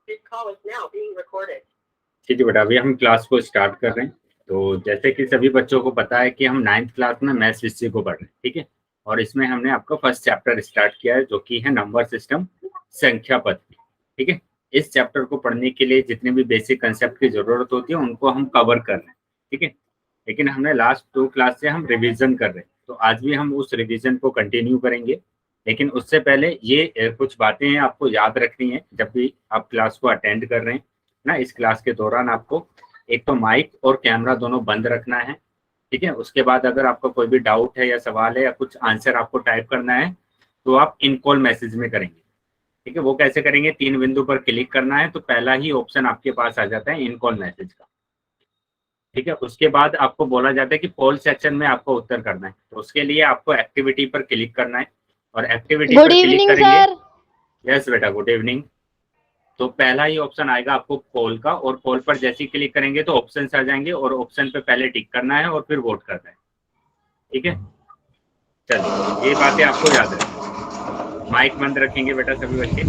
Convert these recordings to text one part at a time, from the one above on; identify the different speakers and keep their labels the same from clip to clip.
Speaker 1: ठीक है बेटा, अभी हम क्लास को स्टार्ट कर रहे हैं। तो जैसे कि सभी बच्चों को पता है कि हम 9th क्लास में मैथ्स हिस्ट्री को पढ़ रहे हैं, ठीक है। और इसमें हमने आपका फर्स्ट चैप्टर स्टार्ट किया है जो कि है नंबर सिस्टम, संख्या पद्धति, ठीक है। इस चैप्टर को पढ़ने के लिए जितने भी बेसिक कंसेप्ट की जरूरत होती है उनको हम कवर कर रहे हैं, ठीक है। लेकिन हमने लास्ट 2 क्लास से हम रिवीजन कर रहे हैं, तो आज भी हम उस रिवीजन को कंटिन्यू करेंगे। लेकिन उससे पहले ये कुछ बातें हैं आपको याद रखनी है जब भी आप क्लास को अटेंड कर रहे हैं ना। इस क्लास के दौरान आपको एक तो माइक और कैमरा दोनों बंद रखना है, ठीक है। उसके बाद अगर आपका कोई भी डाउट है या सवाल है या कुछ आंसर आपको टाइप करना है तो आप इन कॉल मैसेज में करेंगे, ठीक है। वो कैसे करेंगे, 3 बिंदु पर क्लिक करना है तो पहला ही ऑप्शन आपके पास आ जाता है इन कॉल मैसेज का, ठीक है। उसके बाद आपको बोला जाता है कि पोल सेक्शन में आपको उत्तर करना है, तो उसके लिए आपको एक्टिविटी पर क्लिक करना है और एक्टिविटी
Speaker 2: गुड
Speaker 1: पर क्लिक
Speaker 2: इवनिंग
Speaker 1: करेंगे।
Speaker 2: सर।
Speaker 1: यस बेटा, गुड इवनिंग। तो पहला ही ऑप्शन आएगा आपको पोल का, और पोल पर जैसे ही क्लिक करेंगे तो ऑप्शन आ जाएंगे और ऑप्शन पे पहले टिक करना है और फिर वोट करना है, ठीक है। चलिए, ये बातें आपको याद रखनी। माइक बंद रखेंगे बेटा सभी बच्चे,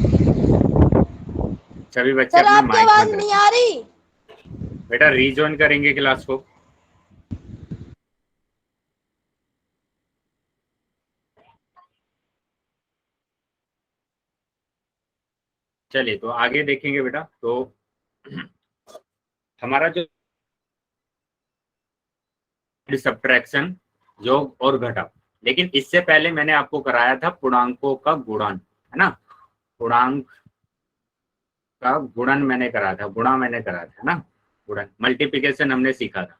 Speaker 1: सभी बच्चे
Speaker 2: सर
Speaker 1: अपना
Speaker 2: आपकी
Speaker 1: माइक
Speaker 2: आवाज
Speaker 1: बंद
Speaker 2: नहीं
Speaker 1: रखें।
Speaker 2: आ रही।
Speaker 1: बेटा रीजॉइन करेंगे क्लास को। चलिए, तो आगे देखेंगे बेटा। तो हमारा जो सब्ट्रैक्शन, योग और घटाव, लेकिन इससे पहले मैंने आपको कराया था पूर्णांकों का गुणन, है ना। पूर्णांक का गुणन मैंने कराया था, गुणा मैंने कराया था ना। गुणन, मल्टीप्लिकेशन हमने सीखा था।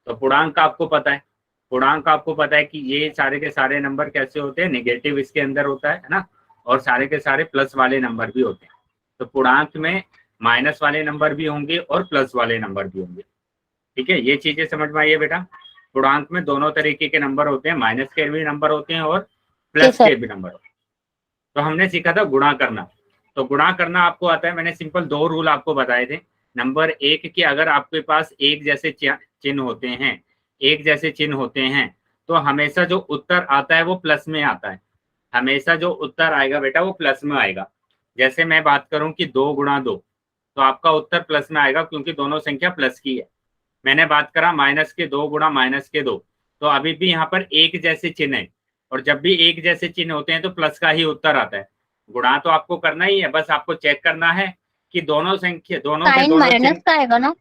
Speaker 1: तो पूर्णांक का आपको पता है, पूर्णांक का आपको पता है कि ये सारे के सारे नंबर कैसे होते हैं, नेगेटिव इसके अंदर होता है ना। और सारे के सारे प्लस वाले नंबर भी होते हैं। तो पूर्णांक में माइनस वाले नंबर भी होंगे और प्लस वाले नंबर भी होंगे, ठीक है। ये चीजें समझ में आई है बेटा। पूर्णांक में दोनों तरीके के नंबर होते हैं, माइनस के भी नंबर होते हैं और प्लस
Speaker 2: सर
Speaker 1: के भी नंबर होते हैं। तो हमने सीखा था गुणा करना। तो गुणा करना आपको आता है, मैंने सिंपल 2 रूल आपको बताए थे। नंबर 1 कि अगर आपके पास एक जैसे चिन्ह होते हैं, एक जैसे चिन्ह होते हैं, तो हमेशा जो उत्तर आता है वो प्लस में आता है। हमेशा जो उत्तर आएगा बेटा वो प्लस में आएगा। जैसे मैं बात करूं कि 2 × 2, तो आपका उत्तर प्लस में आएगा क्योंकि दोनों संख्या प्लस की है। मैंने बात करा -2 × -2, तो अभी भी यहाँ पर एक जैसे चिन्ह है, और जब भी एक जैसे चिन्ह होते हैं तो प्लस का ही उत्तर आता है। गुणा तो आपको करना ही है, बस आपको चेक करना है कि दोनों संख्या, दोनों के
Speaker 2: साइन
Speaker 1: दोनों
Speaker 2: माइनस
Speaker 1: चिन्ह
Speaker 2: का आएगा ना।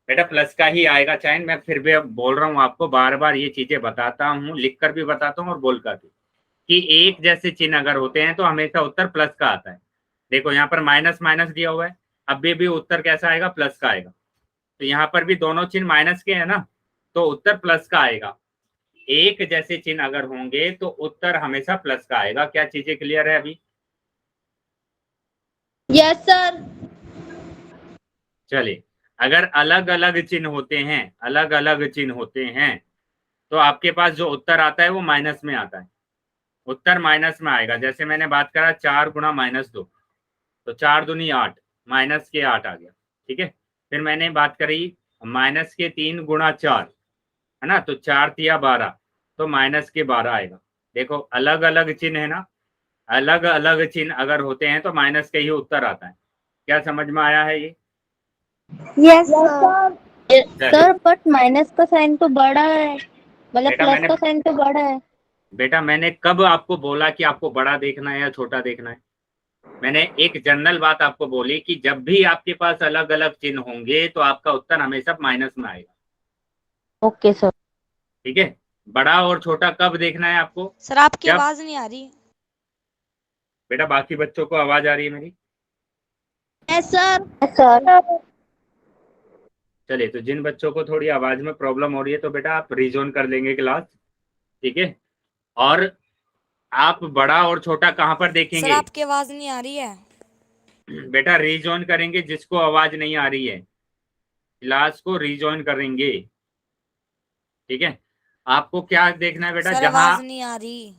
Speaker 1: बेटा प्लस का ही आएगा। चाहे मैं फिर भी अब बोल रहा हूँ आपको, बार बार ये चीजें बताता हूँ, लिख कर भी बताता हूँ और बोल कर भी, कि एक जैसे चिन्ह अगर होते हैं तो हमेशा उत्तर प्लस का आता है। देखो यहाँ पर माइनस माइनस दिया हुआ है, अभी भी उत्तर कैसा आएगा, प्लस का आएगा। तो यहाँ पर भी दोनों चिन्ह माइनस के है ना, तो उत्तर प्लस का आएगा। एक जैसे चिन्ह अगर होंगे तो उत्तर हमेशा प्लस का आएगा। क्या चीजें क्लियर है अभी?
Speaker 2: Yes sir.
Speaker 1: चलिए, अगर अलग अलग चिन्ह होते हैं, अलग अलग चिन्ह होते हैं, तो आपके पास जो उत्तर आता है वो माइनस में आता है। उत्तर माइनस में आएगा। जैसे मैंने बात करा 4 × -2, तो 4 दूनी 8, माइनस के 8 आ गया, ठीक है। फिर मैंने बात करी -3 × 4, है ना, तो 4 तिया 12, तो -12 आएगा। देखो अलग अलग चिन्ह है ना, अलग अलग चिन्ह अगर होते हैं तो माइनस के ही उत्तर आता है। क्या समझ में आया है ये?
Speaker 2: Yes sir.
Speaker 1: चलिए
Speaker 2: सर बट माइनस का साइन तो बड़ा है, मतलब
Speaker 1: बेटा,
Speaker 2: प्लस का साइन तो बड़ा है।
Speaker 1: मैंने कब आपको बोला कि आपको बड़ा देखना है या छोटा देखना है? मैंने एक जनरल बात आपको बोली कि जब भी आपके पास अलग अलग चिन्ह होंगे तो आपका उत्तर हमेशा माइनस में आएगा,
Speaker 2: ओके सर।
Speaker 1: ठीक है। बड़ा और छोटा कब देखना है आपको?
Speaker 3: सर आपकी
Speaker 1: जब,
Speaker 3: आवाज नहीं आ रही।
Speaker 1: बेटा बाकी बच्चों को आवाज आ रही है मेरी?
Speaker 2: Yes sir. Yes sir.
Speaker 1: चलिए, तो जिन बच्चों को थोड़ी आवाज में प्रॉब्लम हो रही है तो बेटा आप रिजोन कर लेंगे क्लास, ठीक है। और आप बड़ा और छोटा कहाँ पर
Speaker 3: सर
Speaker 1: देखेंगे?
Speaker 3: आपकी आवाज नहीं आ रही है।
Speaker 1: बेटा रीजॉइन करेंगे जिसको आवाज नहीं आ रही है, क्लास को रीजॉइन करेंगे, ठीक है। आपको क्या देखना है बेटा?
Speaker 3: सर
Speaker 1: जहां,
Speaker 3: आवाज नहीं आ रही।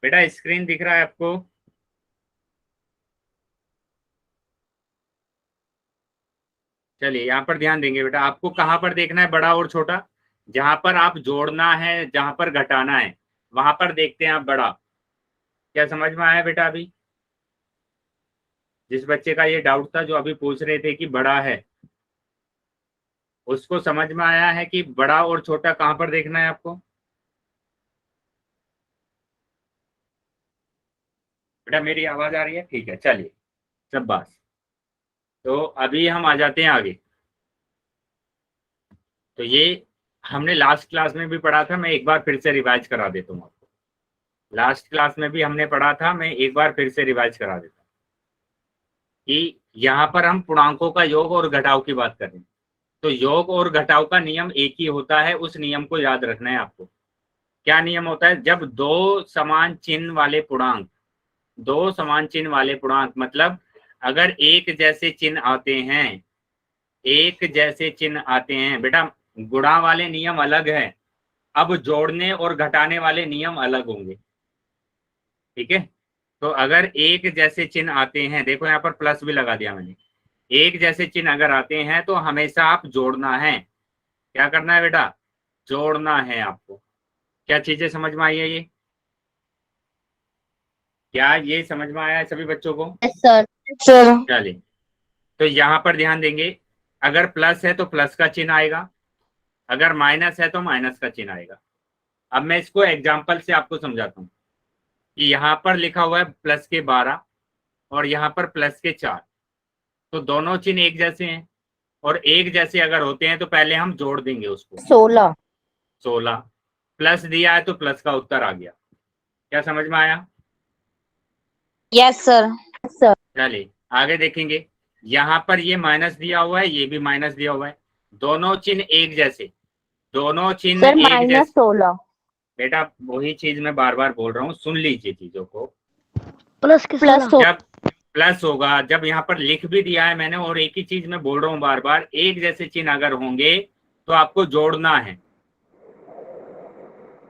Speaker 1: बेटा स्क्रीन दिख रहा है आपको? चलिए यहाँ पर ध्यान देंगे बेटा, आपको कहाँ पर देखना है बड़ा और छोटा? जहां पर आप जोड़ना है, जहां पर घटाना है, वहां पर देखते हैं आप बड़ा। क्या समझ में आया बेटा अभी? जिस बच्चे का ये डाउट था, जो अभी पूछ रहे थे कि बड़ा है, उसको समझ में आया है कि बड़ा और छोटा कहाँ पर देखना है आपको? बेटा मेरी आवाज आ रही है? ठीक है, चलिए सब बात। तो अभी हम आ जाते हैं आगे। तो ये हमने लास्ट क्लास में भी पढ़ा था, मैं एक बार फिर से रिवाइज करा देता हूँ आपको। लास्ट क्लास में भी हमने पढ़ा था, मैं एक बार फिर से रिवाइज करा देता हूँ कि यहाँ पर हम पूर्णांकों का योग और घटाव की बात कर रहे हैं। तो योग और घटाव का नियम एक ही होता है, उस नियम को याद रखना है आपको। क्या नियम होता है? जब दो समान चिन्ह वाले पूर्णांक, दो समान चिन्ह वाले पूर्णांक मतलब अगर एक जैसे चिन्ह आते हैं, एक जैसे चिन्ह आते हैं बेटा, गुणा वाले नियम अलग है, अब जोड़ने और घटाने वाले नियम अलग होंगे। ठीक है, तो अगर एक जैसे चिन्ह आते हैं, देखो यहाँ पर प्लस भी लगा दिया मैंने, एक जैसे चिन्ह अगर आते हैं तो हमेशा आप जोड़ना है। क्या करना है बेटा? जोड़ना है आपको। क्या चीजें समझ में आई है ये? क्या ये समझ में आया है सभी बच्चों को?
Speaker 2: Yes sir.
Speaker 3: सर।
Speaker 1: चलिए, तो यहाँ पर ध्यान देंगे, अगर प्लस है तो प्लस का चिन्ह आएगा, अगर माइनस है तो माइनस का चिन्ह आएगा। अब मैं इसको एग्जाम्पल से आपको समझाता हूँ कि यहाँ पर लिखा हुआ है प्लस के 12 और यहाँ पर प्लस के 4, तो दोनों चिन्ह एक जैसे हैं, और एक जैसे अगर होते हैं तो पहले हम जोड़ देंगे उसको।
Speaker 2: 16।
Speaker 1: 16 प्लस दिया है तो प्लस का उत्तर आ गया। क्या समझ में आया?
Speaker 3: Yes sir.
Speaker 2: सर
Speaker 1: चलिए आगे देखेंगे, यहाँ पर ये माइनस दिया हुआ है, ये भी माइनस दिया हुआ है, दोनों चिन्ह एक जैसे, दोनों चिन्ह
Speaker 2: सर
Speaker 1: एक जैसे।
Speaker 2: -16।
Speaker 1: बेटा वही चीज मैं बार बार बोल रहा हूँ, सुन लीजिए चीजों को।
Speaker 2: प्लस
Speaker 1: जब प्लस होगा, जब यहाँ पर लिख भी दिया है मैंने, और एक ही चीज मैं बोल रहा हूँ बार बार, एक जैसे चिन्ह अगर होंगे तो आपको जोड़ना है।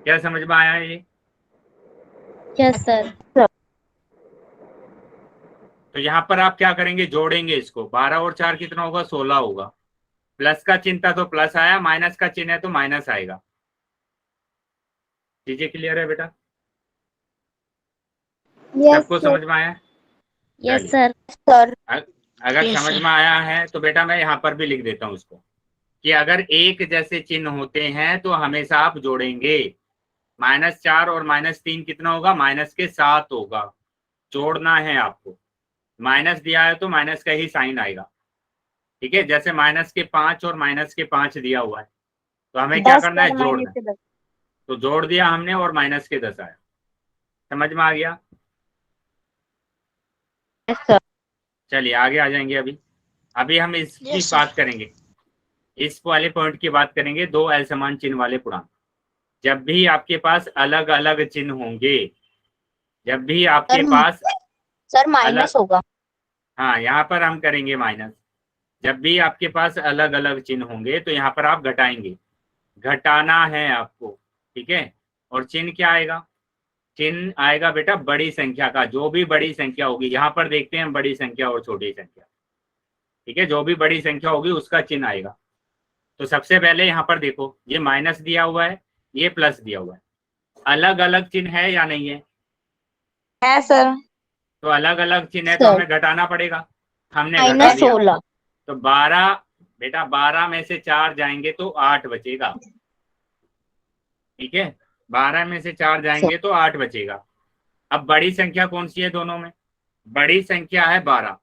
Speaker 1: क्या समझ में आया ये?
Speaker 2: Yes sir.
Speaker 1: तो यहाँ पर आप क्या करेंगे? जोड़ेंगे इसको। 12 और 4 कितना होगा? 16 होगा। प्लस का चिन्ह था तो प्लस आया, माइनस का चिन्ह है तो माइनस आएगा। चीजें क्लियर है बेटा? सबको समझ में आया?
Speaker 2: यस
Speaker 1: चलिए,
Speaker 2: सर।
Speaker 1: अगर समझ में आया है तो बेटा मैं यहाँ पर भी लिख देता हूँ उसको, कि अगर एक जैसे चिन्ह होते हैं तो हमेशा आप जोड़ेंगे। -4 और -3 कितना होगा? -7 होगा। जोड़ना है आपको। माइनस दिया है तो माइनस का ही साइन आएगा। ठीक है, जैसे -5 और -5 दिया हुआ है, तो हमें क्या करना है? जोड़ना है। तो जोड़ दिया हमने और -10 आया। समझ में आ गया?
Speaker 2: Yes sir.
Speaker 1: चलिए आगे आ जाएंगे। अभी अभी हम इसकी
Speaker 3: Yes, sir.
Speaker 1: बात करेंगे, इस वाले पॉइंट की बात करेंगे, दो असमान चिन्ह वाले पूर्णांक। जब भी आपके पास अलग अलग चिन्ह होंगे, जब भी आपके पास
Speaker 2: सर
Speaker 1: अलग,
Speaker 2: माइनस होगा।
Speaker 1: हाँ यहाँ पर हम करेंगे माइनस। जब भी आपके पास अलग अलग चिन्ह होंगे तो यहाँ पर आप घटाएंगे, घटाना है आपको। ठीक है, और चिन्ह क्या आएगा? चिन्ह आएगा बेटा बड़ी संख्या का, जो भी बड़ी संख्या होगी। यहाँ पर देखते हैं बड़ी संख्या और छोटी संख्या। ठीक है, जो भी बड़ी संख्या होगी उसका चिन्ह आएगा। तो सबसे पहले यहाँ पर देखो, ये माइनस दिया हुआ है, ये प्लस दिया हुआ है, अलग अलग चिन्ह है या नहीं है?
Speaker 3: है सर।
Speaker 1: तो अलग अलग चिन्ह है तो
Speaker 2: सर।
Speaker 1: हमें घटाना पड़ेगा। हमने घटा दिया।
Speaker 2: -16।
Speaker 1: तो 12 बेटा, 12 में से 4 जाएंगे तो 8 बचेगा। ठीक है, 12 में से 4 जाएंगे तो 8 बचेगा। अब बड़ी संख्या कौन सी है दोनों में? बड़ी संख्या है 12,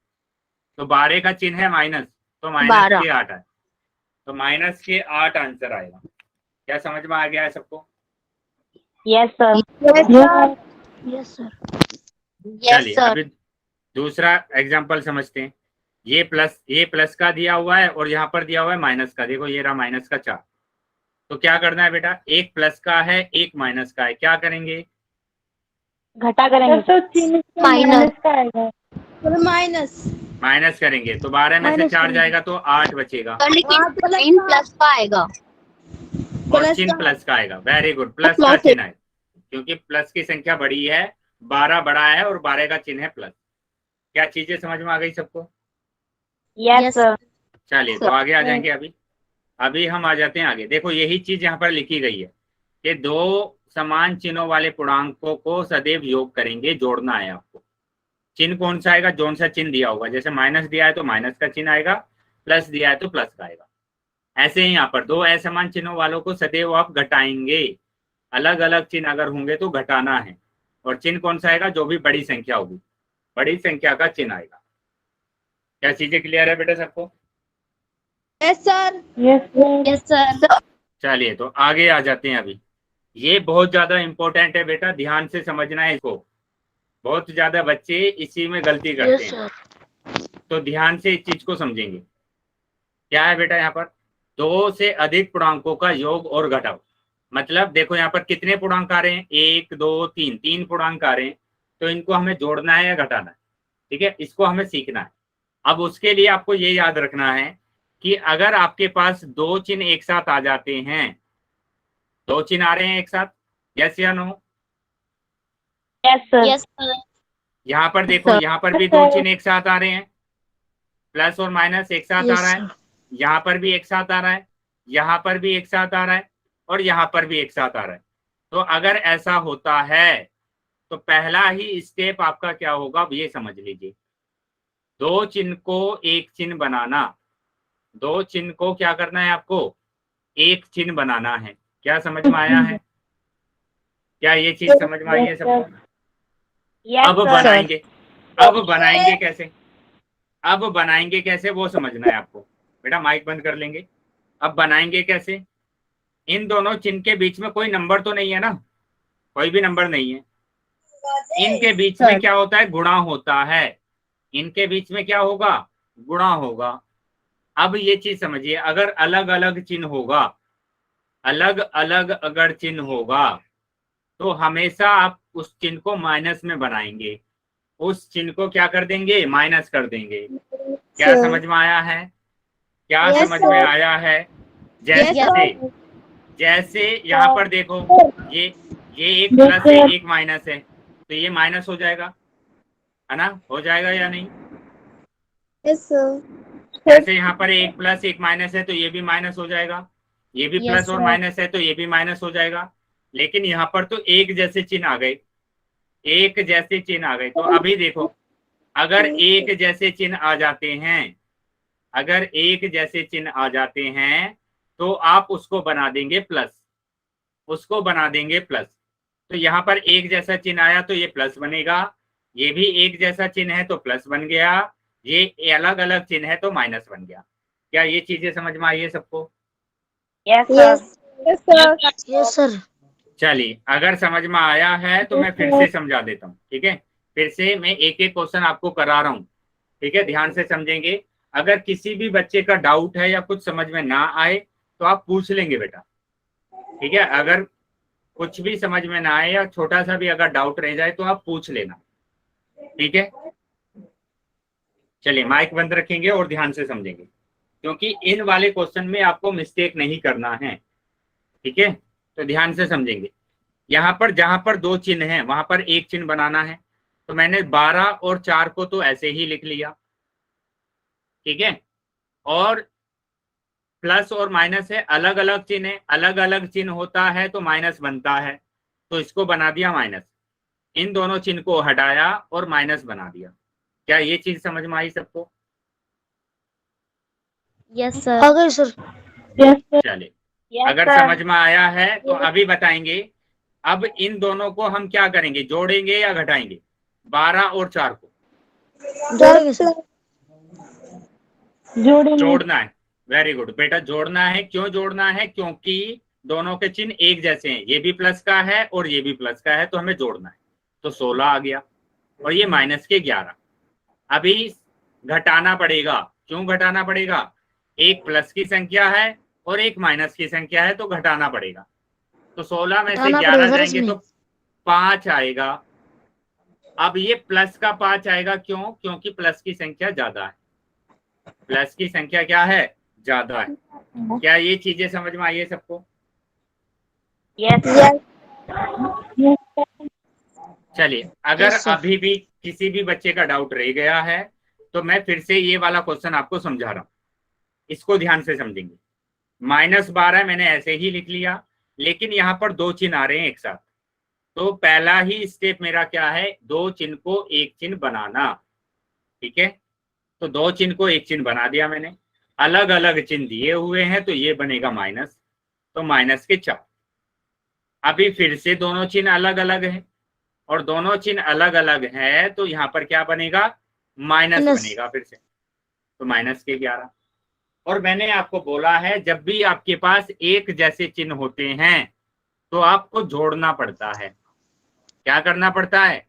Speaker 1: तो 12 का चिन्ह है माइनस, तो माइनस
Speaker 2: 12।
Speaker 1: के 8 आए, तो माइनस के 8 आंसर आएगा। क्या समझ में आ गया है सबको?
Speaker 3: Yes sir.
Speaker 2: Yes sir.
Speaker 1: चलिए अभी दूसरा एग्जांपल समझते हैं। ये प्लस का दिया हुआ है और यहाँ पर दिया हुआ है माइनस का। देखो ये रहा माइनस का 4। तो क्या करना है बेटा? एक प्लस का है, एक माइनस का है, क्या करेंगे?
Speaker 3: घटा करेंगे।
Speaker 2: माइनस
Speaker 1: माइनस करेंगे, तो 12 में से 4 जाएगा तो 8 बचेगा,
Speaker 2: लेकिन प्लस का आएगा।
Speaker 1: और चिन्ह प्लस का आएगा। वेरी गुड, प्लस का चिन्ह है, क्योंकि प्लस की संख्या बड़ी है, 12 बड़ा है और 12 का चिन्ह है प्लस। क्या चीजें समझ में आ गई सबको?
Speaker 3: Yes sir.
Speaker 1: चलिए तो आगे आ जाएंगे। अभी हम आ जाते हैं आगे। देखो यही चीज यहाँ पर लिखी गई है कि दो समान चिन्हों वाले पूर्णांकों को सदैव योग करेंगे, जोड़ना है आपको। चिन्ह कौन सा आएगा, जोन सा चिन्ह दिया होगा, जैसे माइनस दिया है तो माइनस का चिन्ह आएगा, प्लस दिया है तो प्लस का आएगा। ऐसे ही यहाँ पर दो असमान चिन्हों वालों को सदैव आप घटाएंगे, अलग अलग चिन्ह अगर होंगे तो घटाना है। और चिन्ह कौन सा आएगा, जो भी बड़ी संख्या होगी, बड़ी संख्या का चिन्ह आएगा। क्या चीजें क्लियर है बेटा सबको?
Speaker 2: Yes sir.
Speaker 3: Yes sir.
Speaker 1: चलिए तो आगे आ जाते हैं। अभी ये बहुत ज्यादा इंपॉर्टेंट है बेटा, ध्यान से समझना है इसको, बहुत ज्यादा बच्चे इसी में गलती करते हैं, तो ध्यान से इस चीज को समझेंगे। क्या है बेटा यहाँ पर, दो से अधिक पूर्णांकों का योग और घटाव। मतलब देखो यहाँ पर कितने पूर्णांक आ रहे हैं, 1 2 3, 3 पूर्णांक आ रहे हैं, तो इनको हमें जोड़ना है या घटाना है, ठीक है, इसको हमें सीखना है। अब उसके लिए आपको ये याद रखना है कि अगर आपके पास दो चिन्ह एक साथ आ जाते हैं, दो चिन्ह आ रहे हैं एक साथ, यस या no?
Speaker 3: Yes sir.
Speaker 2: Yes sir.
Speaker 1: यहाँ पर देखो, यहाँ पर भी दो चिन्ह एक साथ आ रहे हैं, प्लस और माइनस एक साथ आ रहा है, यहाँ पर भी एक साथ आ रहा है, यहाँ पर भी एक साथ आ रहा है, और यहाँ पर भी एक साथ आ रहा है। तो अगर ऐसा होता है तो पहला ही स्टेप आपका क्या होगा, अब ये समझ लीजिए। दो चिन्ह को एक चिन्ह बनाना, दो चिन्ह को क्या करना है आपको, एक चिन्ह बनाना है। क्या समझ में आया है? क्या ये चीज समझ में आई है सबको? अब बनाएंगे, अब बनाएंगे कैसे, अब बनाएंगे कैसे वो समझना है आपको। बेटा माइक बंद कर लेंगे। अब बनाएंगे कैसे, इन दोनों चिन्ह के बीच में कोई नंबर तो नहीं है ना, कोई भी नंबर नहीं है। इनके बीच में क्या होता है, गुणा होता है। इनके बीच में क्या होगा, गुणा होगा। अब ये चीज समझिए, अगर अलग अलग चिन्ह होगा, अलग अलग अगर चिन्ह होगा, तो हमेशा आप उस चिन्ह को माइनस में बनाएंगे, उस चिन्ह को क्या कर देंगे, माइनस कर देंगे। क्या समझ में आया है? क्या समझ में आया है? जैसे जैसे यहाँ पर देखो, ये एक प्लस है एक माइनस है, तो ये माइनस हो जाएगा, है ना, हो जाएगा या नहीं? जैसे यहाँ पर एक प्लस एक माइनस है तो ये भी माइनस हो जाएगा, ये भी प्लस और माइनस है तो ये भी माइनस हो जाएगा। लेकिन यहाँ पर तो एक जैसे चिन्ह आ गए, एक जैसे चिन्ह आ गए। तो अभी देखो, अगर एक जैसे चिन्ह आ जाते हैं, अगर एक जैसे चिन्ह आ जाते हैं तो आप उसको बना देंगे प्लस, उसको बना देंगे प्लस। तो यहाँ पर एक जैसा चिन्ह आया तो ये प्लस बनेगा, ये भी एक जैसा चिन्ह है तो प्लस बन गया, ये अलग अलग चिन्ह है तो माइनस बन गया। क्या ये चीजें समझ में आई है सबको?
Speaker 3: Yes sir.
Speaker 2: Yes sir.
Speaker 1: चलिए, अगर समझ में आया है तो मैं फिर से समझा देता हूँ, ठीक है। फिर से मैं एक एक क्वेश्चन आपको करा रहा हूँ, ठीक है, ध्यान से समझेंगे। अगर किसी भी बच्चे का डाउट है या कुछ समझ में ना आए तो आप पूछ लेंगे बेटा, ठीक है। अगर कुछ भी समझ में ना आए या छोटा सा भी अगर डाउट रह जाए तो आप पूछ लेना, ठीक है। चलिए माइक बंद रखेंगे और ध्यान से समझेंगे, क्योंकि इन वाले क्वेश्चन में आपको मिस्टेक नहीं करना है, ठीक है। तो ध्यान से समझेंगे। यहाँ पर जहां पर दो चिन्ह हैं वहां पर एक चिन्ह बनाना है, तो मैंने 12 और 4 को तो ऐसे ही लिख लिया, ठीक है। और प्लस और माइनस है, अलग अलग चिन्ह है, अलग अलग चिन्ह होता है तो माइनस बनता है, तो इसको बना दिया माइनस। इन दोनों चिन्ह को हटाया और माइनस बना दिया। क्या ये चीज समझ में आई सबको?
Speaker 2: Yes sir.
Speaker 1: चलिए, अगर समझ में आया है तो अभी बताएंगे। अब इन दोनों को हम क्या करेंगे, जोड़ेंगे या घटाएंगे, 12 और 4 को? जोड़ना है। वेरी गुड बेटा, जोड़ना है। क्यों जोड़ना है? क्योंकि दोनों के चिन्ह एक जैसे हैं, ये भी प्लस का है और ये भी प्लस का है, तो हमें जोड़ना है। तो 16 आ गया और ये माइनस के 11। अभी घटाना पड़ेगा। क्यों घटाना पड़ेगा? एक प्लस की संख्या है और एक माइनस की संख्या है, तो घटाना पड़ेगा। तो 16 में से 11 जाएंगे तो 5 आएगा। अब ये प्लस का 5 आएगा, क्यों? क्योंकि प्लस की संख्या ज्यादा है, प्लस की संख्या क्या है, ज्यादा है। क्या ये चीजें समझ में आई है सबको?
Speaker 3: यस।
Speaker 1: चलिए, अगर अभी भी किसी भी बच्चे का डाउट रह गया है तो मैं फिर से ये वाला क्वेश्चन आपको समझा रहा हूं, इसको ध्यान से समझेंगे। -12 मैंने ऐसे ही लिख लिया, लेकिन यहाँ पर दो चिन्ह आ रहे हैं एक साथ, तो पहला ही स्टेप मेरा क्या है, दो चिन्ह को एक चिन्ह बनाना। ठीक है, तो दो चिन्ह को एक चिन्ह बना दिया मैंने, अलग अलग चिन्ह दिए हुए हैं, तो ये बनेगा माइनस, तो माइनस के 4। अभी फिर से दोनों चिन्ह अलग अलग है, और दोनों चिन्ह अलग अलग है, तो यहाँ पर क्या बनेगा, माइनस
Speaker 2: माइनस।
Speaker 1: बनेगा फिर से, तो माइनस के 11। और मैंने आपको बोला है जब भी आपके पास एक जैसे चिन्ह होते हैं तो आपको जोड़ना पड़ता है। क्या करना पड़ता है,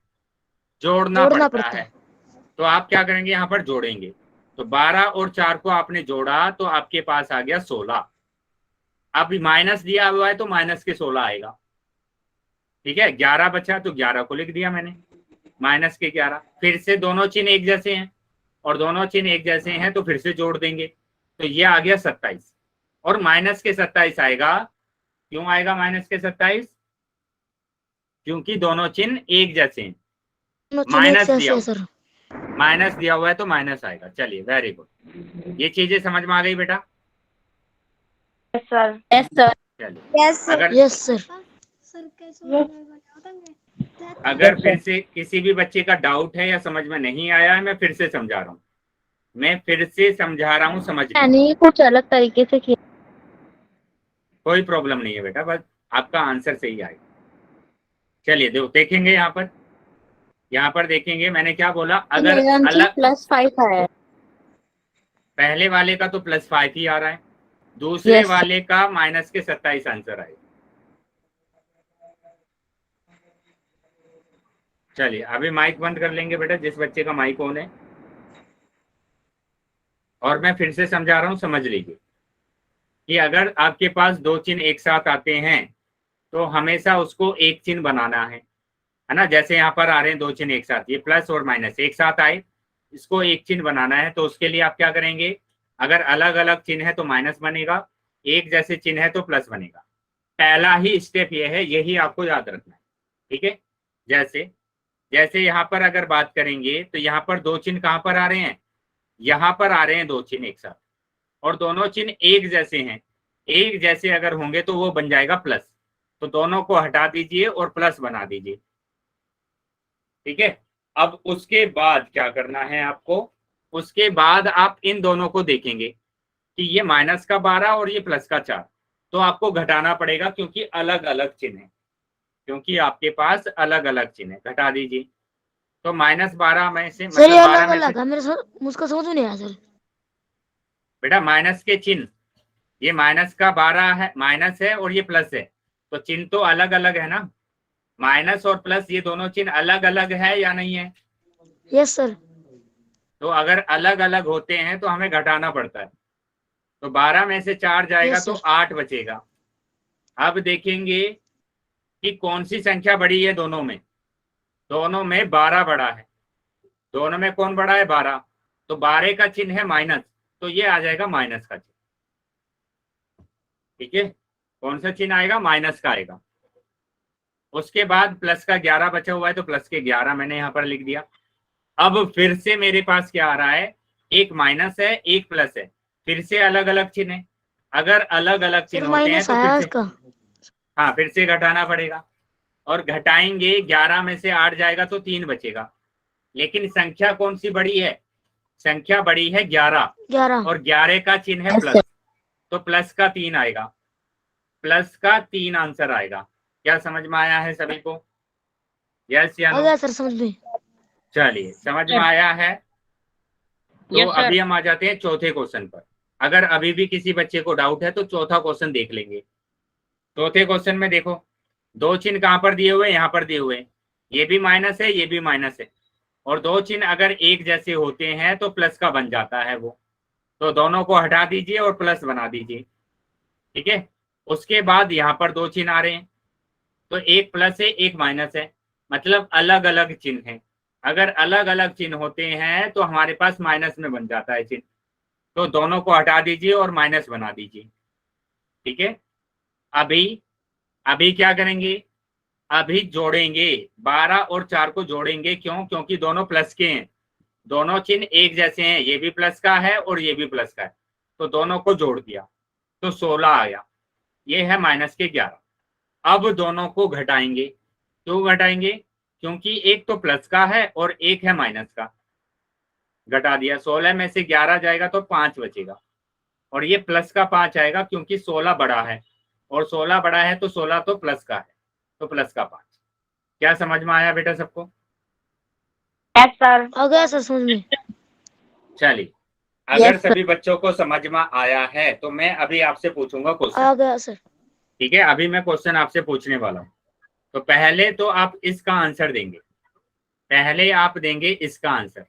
Speaker 1: जोड़ना पड़ता है। तो आप क्या करेंगे, यहाँ पर जोड़ेंगे, तो 12 और 4 को आपने जोड़ा तो आपके पास आ गया 16। अब माइनस दिया हुआ है तो माइनस के 16 आएगा। ठीक है, 11 बचा तो 11 को लिख दिया मैंने, माइनस के 11। फिर से दोनों चिन्ह एक जैसे हैं, और दोनों चिन्ह एक जैसे हैं तो फिर से जोड़ देंगे, तो ये आ गया 27। और माइनस के 27 आएगा। क्यों आएगा माइनस के 27, क्योंकि दोनों चिन्ह एक जैसे हैं। माइनस दिया,
Speaker 2: सर।
Speaker 1: माइनस दिया हुआ है तो माइनस आएगा। चलिए, वेरी गुड, ये चीजें समझ में आ गई बेटा।
Speaker 3: Yes sir. Yes sir.
Speaker 1: चलिए, अगर
Speaker 2: यस सर।
Speaker 1: अगर फिर से किसी भी बच्चे का डाउट है या समझ में नहीं आया है, मैं फिर से समझा रहा हूँ, मैं फिर से समझा रहा हूँ, समझ लीजिए।
Speaker 3: यानी कुछ अलग तरीके से किया।
Speaker 1: कोई प्रॉब्लम नहीं है बेटा, बस आपका आंसर सही आएगा। चलिए देखेंगे यहाँ पर देखेंगे मैंने क्या बोला, अगर अलग
Speaker 3: +5 आया।
Speaker 1: पहले वाले का तो +5 ही आ रहा है, दूसरे
Speaker 3: Yes.
Speaker 1: वाले का माइनस के 27 आंसर आएगा। चलिए, अभी माइक बंद कर लेंगे बेटा जिस बच्चे का माइक ऑन है, और मैं फिर से समझा रहा हूँ, समझ लीजिए कि अगर आपके पास दो चिन्ह एक साथ आते हैं तो हमेशा उसको एक चिन्ह बनाना है ना। जैसे यहाँ पर आ रहे हैं दो चिन्ह एक साथ, ये प्लस और माइनस एक साथ आए, इसको एक चिन्ह बनाना है, तो उसके लिए आप क्या करेंगे, अगर अलग अलग चिन्ह है तो माइनस बनेगा, एक जैसे चिन्ह है तो प्लस बनेगा। पहला ही स्टेप ये है, यही आपको याद रखना है। ठीक है, जैसे जैसे यहाँ पर अगर बात करेंगे तो यहाँ पर दो चिन्ह कहाँ पर आ रहे हैं, यहाँ पर आ रहे हैं दो चिन्ह एक साथ, और दोनों चिन्ह एक जैसे हैं। एक जैसे अगर होंगे तो वो बन जाएगा प्लस, तो दोनों को हटा दीजिए और प्लस बना दीजिए। ठीक है, अब उसके बाद क्या करना है आपको, उसके बाद आप इन दोनों को देखेंगे कि ये माइनस का 12 और ये प्लस का 4, तो आपको घटाना पड़ेगा क्योंकि अलग अलग चिन्ह है, क्योंकि आपके पास अलग अलग चिन्ह है। घटा दीजिए, तो -12 में से
Speaker 2: सर ये
Speaker 1: मतलब
Speaker 2: अलग
Speaker 1: 12 में
Speaker 2: अलग
Speaker 1: से
Speaker 2: है, मेरे मुझको समझ में नहीं आया सर।
Speaker 1: बेटा माइनस के चिन्ह, ये माइनस का 12 है, माइनस है और ये प्लस है, तो चिन्ह तो अलग अलग है ना। माइनस और प्लस ये दोनों चिन्ह अलग अलग है या नहीं है।
Speaker 2: Yes sir.
Speaker 1: तो अगर अलग अलग होते हैं तो हमें घटाना पड़ता है, तो 12 में से 4 जाएगा
Speaker 2: Yes,
Speaker 1: तो
Speaker 2: sir.
Speaker 1: 8 बचेगा। अब देखेंगे कि कौन सी संख्या बड़ी है दोनों में, दोनों में 12 बड़ा है, दोनों में कौन बड़ा है, 12, तो 12 का चिन्ह है माइनस, तो ये आ जाएगा माइनस का चिन्ह। ठीक है, कौन सा चिन्ह आएगा, माइनस का आएगा। उसके बाद प्लस का 11 बचा हुआ है, तो प्लस के 11 मैंने यहाँ पर लिख दिया। अब फिर से मेरे पास क्या आ रहा है, एक माइनस है एक प्लस है, फिर से अलग अलग चिन्ह है। अगर अलग अलग चिन्ह होते हैं तो फिर से हाँ फिर से घटाना पड़ेगा, और घटाएंगे 11 में से 8 जाएगा तो 3 बचेगा। लेकिन संख्या कौन सी बड़ी है, संख्या बड़ी है 11, और 11 का चिन्ह है प्लस, तो प्लस का 3 आएगा, प्लस का 3 आंसर आएगा। क्या समझ में आया है सभी को, यस या नो?
Speaker 2: सर समझ में।
Speaker 1: चलिए, समझ में आया है तो अभी हम आ जाते हैं चौथे क्वेश्चन पर। अगर अभी भी किसी बच्चे को डाउट है तो चौथा क्वेश्चन देख लेंगे। चौथे क्वेश्चन में देखो, दो चिन्ह कहाँ पर दिए हुए, यहाँ पर दिए हुए, ये भी माइनस है ये भी माइनस है, और दो चिन्ह अगर एक जैसे होते हैं तो प्लस का बन जाता है वो, तो दोनों को हटा दीजिए और प्लस बना दीजिए। ठीक है, उसके बाद यहाँ पर दो चिन्ह आ रहे हैं, तो एक प्लस है एक माइनस है, मतलब अलग अलग चिन्ह है। अगर अलग अलग चिन्ह होते हैं तो हमारे पास माइनस में बन जाता है चिन्ह, तो दोनों को हटा दीजिए और माइनस बना दीजिए। ठीक है, अभी क्या करेंगे, अभी जोड़ेंगे 12 और 4 को जोड़ेंगे। क्यों, क्योंकि दोनों प्लस के हैं, दोनों चिन्ह एक जैसे हैं, ये भी प्लस का है और ये भी प्लस का है, तो दोनों को जोड़ दिया तो 16 आया, ये है -11। अब दोनों को घटाएंगे, क्यों घटाएंगे? क्योंकि एक तो प्लस का है और एक है माइनस का। घटा दिया, 16 में से 11 जाएगा तो 5 बचेगा, और ये प्लस का 5 आएगा क्योंकि 16 बड़ा है, और 16 बड़ा है तो 16 तो प्लस का है, तो प्लस का 5। क्या समझ में आया बेटा सबको?
Speaker 3: Yes sir.
Speaker 2: आ गया सर समझ में।
Speaker 1: चलिए, अगर
Speaker 3: Yes,
Speaker 1: सभी बच्चों को समझ में आया है तो मैं अभी आपसे पूछूंगा क्वेश्चन।
Speaker 2: आ गया सर।
Speaker 1: ठीक है, अभी मैं क्वेश्चन आपसे पूछने वाला हूँ। तो पहले तो आप इसका आंसर देंगे, पहले आप देंगे इसका आंसर।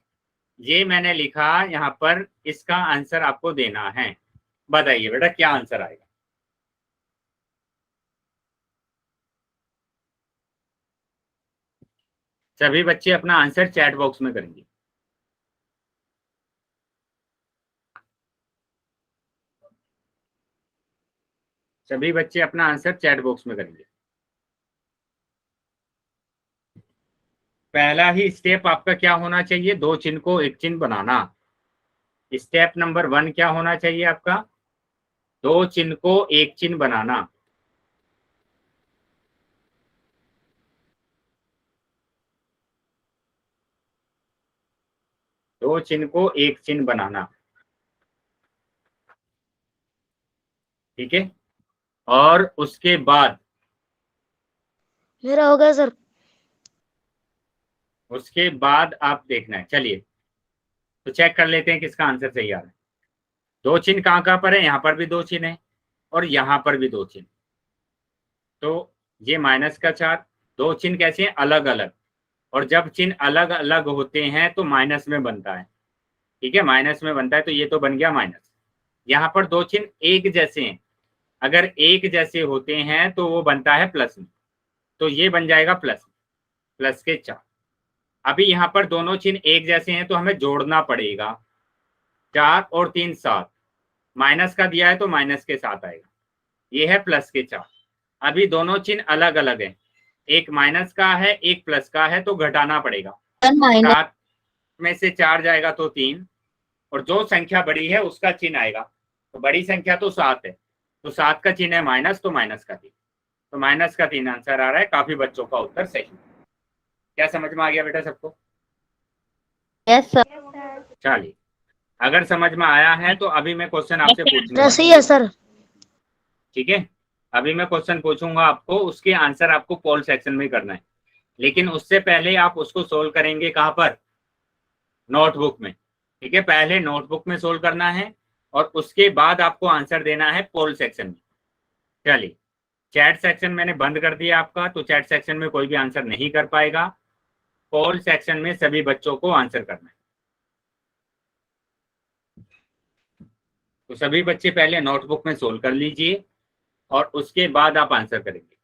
Speaker 1: ये मैंने लिखा यहाँ पर, इसका आंसर आपको देना है। बताइए बेटा क्या आंसर आएगा? सभी बच्चे अपना आंसर चैट बॉक्स में करेंगे। सभी बच्चे अपना आंसर चैट बॉक्स में करेंगे। पहला ही स्टेप आपका क्या होना चाहिए? दो चिन्ह को एक चिन्ह बनाना। स्टेप नंबर 1 क्या होना चाहिए आपका? दो चिन्ह को एक चिन्ह बनाना। दो चिन्ह को एक चिन्ह बनाना, ठीक है। और उसके बाद,
Speaker 2: मेरा हो गया सर।
Speaker 1: उसके बाद आप देखना है। चलिए तो चेक कर लेते हैं किसका आंसर सही आ रहा है। दो चिन्ह कहाँ कहाँ पर है? यहाँ पर भी दो चिन्ह है और यहाँ पर भी दो चिन्ह। तो ये -4, दो चिन्ह कैसे हैं? अलग अलग। और जब चिन्ह अलग अलग होते हैं तो माइनस में बनता है, ठीक है, माइनस में बनता है। तो ये तो बन गया माइनस। यहाँ पर दो चिन्ह एक जैसे हैं, अगर एक जैसे होते हैं तो वो बनता है प्लस में, तो ये बन जाएगा प्लस, प्लस के 4। अभी यहाँ पर दोनों चिन्ह एक जैसे हैं तो हमें जोड़ना पड़ेगा। 4 और 3 7, माइनस का दिया है तो माइनस के 7 आएगा, ये है प्लस के 4। अभी दोनों चिन्ह अलग अलग हैं, एक माइनस का है एक प्लस का है, तो घटाना पड़ेगा। 7 में से 4 जाएगा तो 3, और जो संख्या बड़ी है उसका चिन्ह आएगा। तो बड़ी संख्या तो 7 है, तो 7 का चिन्ह है माइनस, तो माइनस का 3, तो माइनस का 3 आंसर आ रहा है। काफी बच्चों का उत्तर सही। क्या समझ में आ गया बेटा सबको?
Speaker 3: Yes sir.
Speaker 1: चलिए, अगर समझ में आया है तो अभी मैं क्वेश्चन आपसे पूछने
Speaker 2: मेरा
Speaker 1: वाला
Speaker 2: सही
Speaker 1: हूँ,
Speaker 2: है सर।
Speaker 1: ठीक है। अभी मैं क्वेश्चन पूछूंगा आपको, उसके आंसर आपको पोल सेक्शन में करना है, लेकिन उससे पहले आप उसको सोल्व करेंगे कहाँ पर? नोटबुक में, ठीक है। पहले नोटबुक में सोल्व करना है और उसके बाद आपको आंसर देना है पोल सेक्शन में। चलिए, चैट सेक्शन मैंने बंद कर दिया आपका, तो चैट सेक्शन में कोई भी आंसर नहीं कर पाएगा। पोल सेक्शन में सभी बच्चों को आंसर करना है। तो सभी बच्चे पहले नोटबुक में सोल्व कर लीजिए और उसके बाद आप आंसर करेंगे।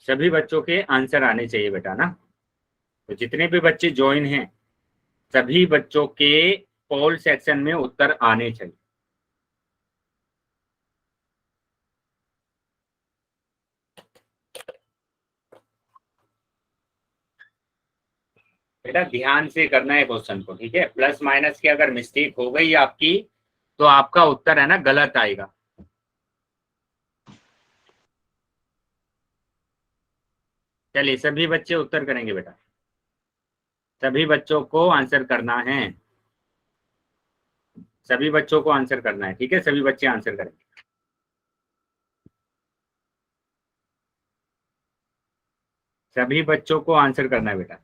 Speaker 1: सभी बच्चों के आंसर आने चाहिए बेटा ना। तो जितने भी बच्चे ज्वाइन हैं, सभी बच्चों के पोल सेक्शन में उत्तर आने चाहिए। बेटा ध्यान से करना है क्वेश्चन को, ठीक है। प्लस माइनस की अगर मिस्टेक हो गई आपकी तो आपका उत्तर है ना गलत आएगा। चलिए, सभी बच्चे उत्तर करेंगे बेटा, सभी बच्चों को आंसर करना है, सभी बच्चों को आंसर करना है, ठीक है। सभी बच्चे आंसर करेंगे। सभी बच्चों को आंसर करना है बेटा।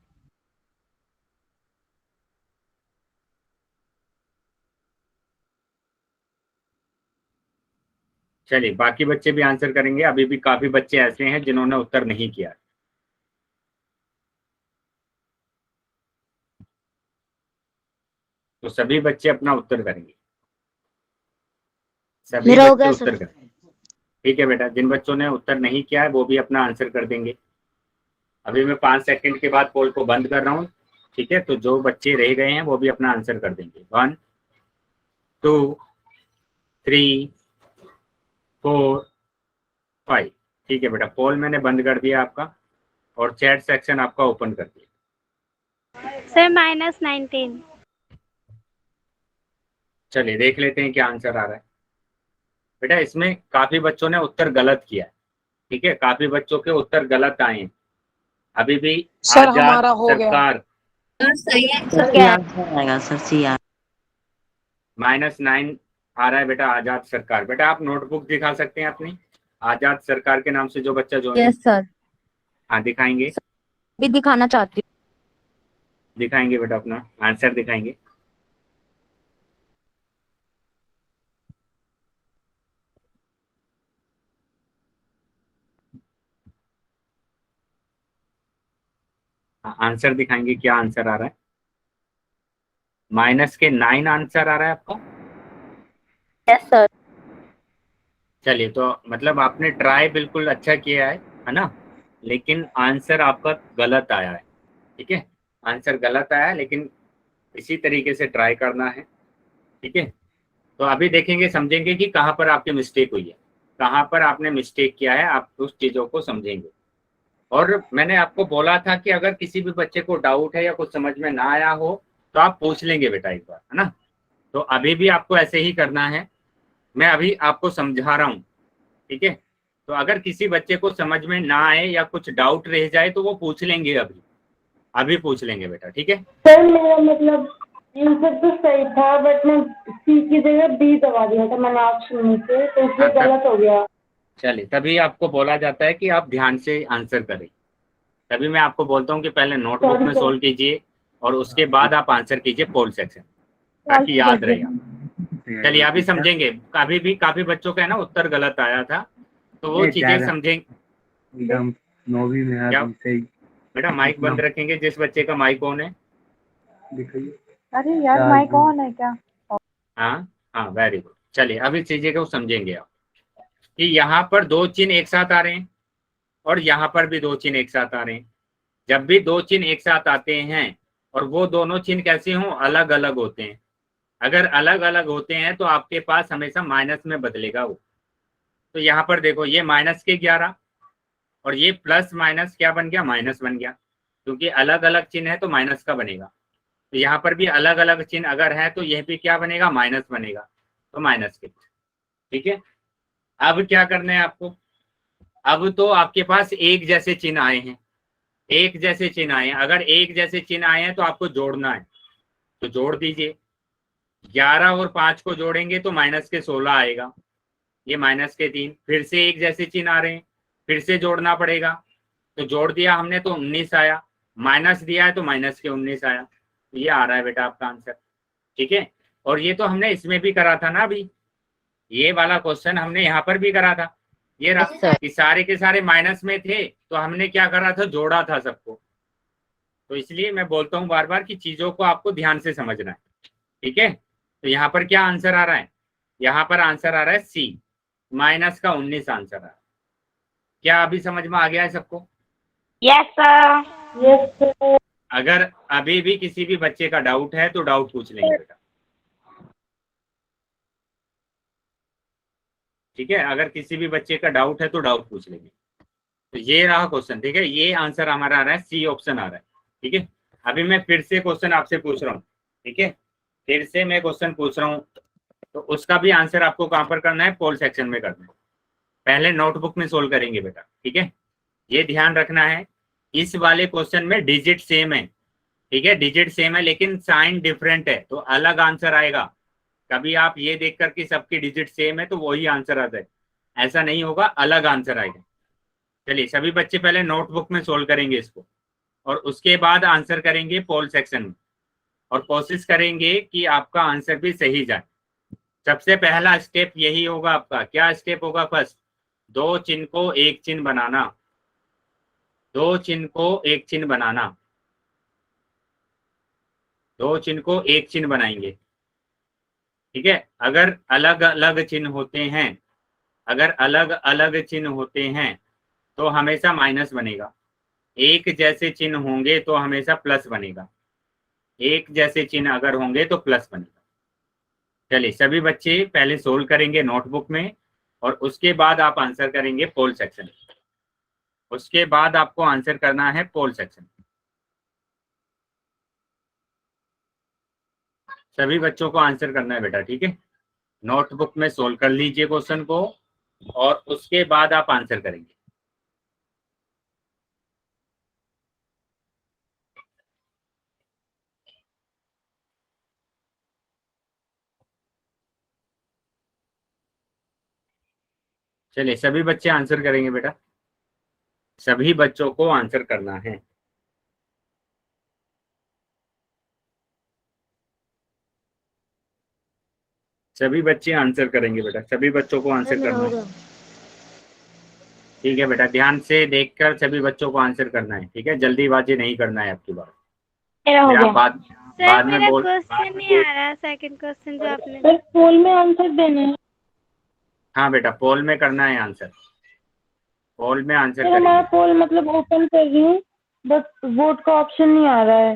Speaker 1: चलिए, बाकी बच्चे भी आंसर करेंगे। अभी भी काफी बच्चे ऐसे हैं जिन्होंने उत्तर नहीं किया। तो सभी बच्चे अपना उत्तर करेंगे, सभी
Speaker 2: मेरा हो
Speaker 1: बच्चे
Speaker 2: गया
Speaker 1: उत्तर
Speaker 2: सर।
Speaker 1: करेंगे, ठीक है बेटा। जिन बच्चों ने उत्तर नहीं किया है वो भी अपना आंसर कर देंगे। अभी मैं 5 सेकंड के बाद पोल को बंद कर रहा हूँ, ठीक है। तो जो बच्चे रह गए हैं वो भी अपना आंसर कर देंगे। 1 2 3 4 5, ठीक है बेटा। पोल मैंने बंद कर दिया आपका, और चैट सेक्शन आपका ओपन कर दिया।
Speaker 3: सर -19।
Speaker 1: चलिए देख लेते हैं क्या आंसर आ रहा है। बेटा इसमें काफी बच्चों ने उत्तर गलत किया है, ठीक है, काफी बच्चों के उत्तर गलत आए हैं। अभी भी
Speaker 4: सर
Speaker 1: आजाद
Speaker 4: हमारा हो गया।
Speaker 1: सरकार
Speaker 3: सर सही आंसर
Speaker 5: सर
Speaker 3: क्या है?
Speaker 5: आंसर आएगा सर, सी आंसर।
Speaker 1: -9 आ रहा है बेटा, आजाद सरकार। बेटा आप नोटबुक दिखा सकते हैं अपनी, आजाद सरकार के नाम से जो बच्चा जो है।
Speaker 3: यस सर,
Speaker 1: हाँ दिखाएंगे,
Speaker 3: भी दिखाना चाहती
Speaker 1: दिखाएंगे बेटा, अपना आंसर दिखाएंगे। हाँ, आंसर दिखाएंगे, क्या आंसर आ रहा है। -9 आंसर आ रहा है आपका।
Speaker 3: हूँ। Yes sir.
Speaker 1: चलिए तो मतलब आपने ट्राई बिल्कुल अच्छा किया है ना, लेकिन आंसर आपका गलत आया है, ठीक है, आंसर गलत आया है, लेकिन इसी तरीके से ट्राई करना है, ठीक है। तो अभी देखेंगे, समझेंगे कि कहाँ पर आपकी मिस्टेक हुई है, कहाँ पर आपने मिस्टेक किया है, आप उस चीज़ों को समझेंगे। और मैंने आपको बोला था कि अगर किसी भी बच्चे को डाउट है या कुछ समझ में ना आया हो तो आप पूछ लेंगे बेटा एक बार, है ना। तो अभी भी आपको ऐसे ही करना है, मैं अभी आपको समझा रहा हूँ, ठीक है। तो अगर किसी बच्चे को समझ में ना आए या कुछ डाउट रह जाए तो वो पूछ लेंगे, अभी अभी पूछ लेंगे बेटा, ठीक है।
Speaker 6: सर मेरा मतलब आंसर तो सही था, बट मैं सी की जगह बी दबा दिया था मैंने आप सुनने से, तो इसलिए गलत हो गया।
Speaker 1: चलिए तभी आपको बोला जाता है कि आप ध्यान से आंसर करें, तभी मैं आपको बोलता हूँ कि पहले नोटबुक
Speaker 6: सॉरी
Speaker 1: में
Speaker 6: सर।
Speaker 1: सोल्व कीजिए और उसके बाद आप आंसर कीजिए पोल सेक्शन, ताकि याद रहे। चलिए अभी समझेंगे, अभी भी काफी बच्चों का है ना उत्तर गलत आया था, तो वो चीजें समझेंगे।
Speaker 7: एकदम नौवीं में
Speaker 1: क्या
Speaker 7: अभी से ही
Speaker 1: बेटा माइक बंद रखेंगे, जिस बच्चे का माइक ऑन है।
Speaker 7: दिखाइए।
Speaker 8: अरे यार माइक ऑन है क्या?
Speaker 1: हाँ हाँ, वेरी गुड। चलिए अभी चीजें को समझेंगे आप कि यहाँ पर दो चिन्ह एक साथ आ रहे हैं और यहाँ पर भी दो चिन्ह एक साथ आ रहे हैं। जब भी दो चिन्ह एक साथ आते हैं और वो दोनों चिन्ह कैसे हों, अलग अलग होते हैं, अगर अलग अलग होते हैं तो आपके पास हमेशा माइनस में बदलेगा वो। तो यहाँ पर देखो, ये -11 और ये प्लस माइनस क्या बन गया, माइनस बन गया, क्योंकि अलग अलग चिन्ह है तो माइनस का बनेगा। तो यहाँ पर भी अलग अलग चिन्ह अगर है तो यह भी क्या बनेगा, माइनस बनेगा, तो माइनस के, ठीक है। अब क्या करना है आपको, अब तो आपके पास एक जैसे चिन्ह आए हैं, एक जैसे चिन्ह आए हैं, अगर एक जैसे चिन्ह आए हैं तो आपको जोड़ना है, तो जोड़ दीजिए। 11 और 5 को जोड़ेंगे तो -16 आएगा, ये -3। फिर से एक जैसे चिन्ह आ रहे हैं, फिर से जोड़ना पड़ेगा, तो जोड़ दिया हमने तो 19 आया, माइनस दिया है तो -19 आया, तो ये आ रहा है बेटा आपका आंसर, ठीक है। और ये तो हमने इसमें भी करा था ना, अभी ये वाला क्वेश्चन हमने यहाँ पर भी करा था, ये रहा कि सारे के सारे माइनस में थे तो हमने क्या करा था, जोड़ा था सबको। तो इसलिए मैं बोलता हूँ बार बार कि चीजों को आपको ध्यान से समझना है, ठीक है। तो यहाँ पर क्या आंसर आ रहा है, यहाँ पर आंसर आ रहा है सी, -19 आंसर आ रहा है। क्या अभी समझ में आ गया है सबको?
Speaker 3: Yes sir.
Speaker 6: Yes sir.
Speaker 1: अगर अभी भी किसी भी बच्चे का डाउट है तो डाउट पूछ लेंगे बेटा, ठीक है। अगर किसी भी बच्चे का डाउट है तो डाउट पूछ लेंगे। तो ये रहा क्वेश्चन, ठीक है, ये आंसर हमारा आ रहा है, सी ऑप्शन आ रहा है, ठीक है। अभी मैं फिर से क्वेश्चन आपसे पूछ रहा हूँ, ठीक है, फिर से मैं क्वेश्चन पूछ रहा हूँ, तो उसका भी आंसर आपको कहाँ पर करना है, पोल सेक्शन में करना है। पहले नोटबुक में सोल्व करेंगे बेटा, ठीक है। ये ध्यान रखना है, इस वाले क्वेश्चन में डिजिट सेम है, ठीक है, डिजिट सेम है लेकिन साइन डिफरेंट है, तो अलग आंसर आएगा। कभी आप ये देख कर कि सबकी डिजिट सेम है तो वही आंसर आ जाए, ऐसा नहीं होगा, अलग आंसर आएगा। चलिए सभी बच्चे पहले नोटबुक में सोल्व करेंगे इसको और उसके बाद आंसर करेंगे पोल सेक्शन में, और कोशिश करेंगे कि आपका आंसर भी सही जाए। सबसे पहला स्टेप यही होगा आपका, क्या स्टेप होगा, फर्स्ट दो चिन्ह को एक चिन्ह बनाना, दो चिन्ह को एक चिन्ह बनाना, दो चिन्ह को एक चिन्ह बनाएंगे, ठीक है। अगर अलग अलग चिन्ह होते हैं, अगर अलग अलग चिन्ह होते हैं तो हमेशा माइनस बनेगा, एक जैसे चिन्ह होंगे तो हमेशा प्लस बनेगा, एक जैसे चिन्ह अगर होंगे तो प्लस बनेगा। चलिए सभी बच्चे पहले सोल्व करेंगे नोटबुक में और उसके बाद आप आंसर करेंगे पोल सेक्शन, उसके बाद आपको आंसर करना है पोल सेक्शन। सभी बच्चों को आंसर करना है बेटा, ठीक है। नोटबुक में सोल्व कर लीजिए क्वेश्चन को और उसके बाद आप आंसर करेंगे। चलिए सभी बच्चे आंसर करेंगे बेटा, सभी बच्चों को आंसर करना है। सभी बच्चे आंसर करेंगे बेटा, सभी बच्चों को
Speaker 2: सर
Speaker 1: आंसर
Speaker 2: मेरा
Speaker 1: करना
Speaker 2: हो
Speaker 1: है।
Speaker 2: गया।
Speaker 1: ठीक है बेटा, ध्यान से देखकर सभी बच्चों को आंसर करना है, ठीक है। जल्दीबाजी नहीं करना है आपकी बात।
Speaker 3: मेरा हो
Speaker 1: फिर आप
Speaker 3: गया।
Speaker 1: बाद में
Speaker 4: मेरा
Speaker 1: बोल।
Speaker 4: क्वेश्चन नहीं आ रहा, सेकंड क्वेश्चन जो आपने
Speaker 6: सर पोल में आंसर देना है।
Speaker 1: हाँ बेटा, पोल में करना है आंसर, पोल में आंसर
Speaker 6: सर हमारा
Speaker 1: करेंगे।
Speaker 6: पोल मतलब ओपन कर रही हूँ, बस वोट का ऑप्शन नहीं आ रहा है।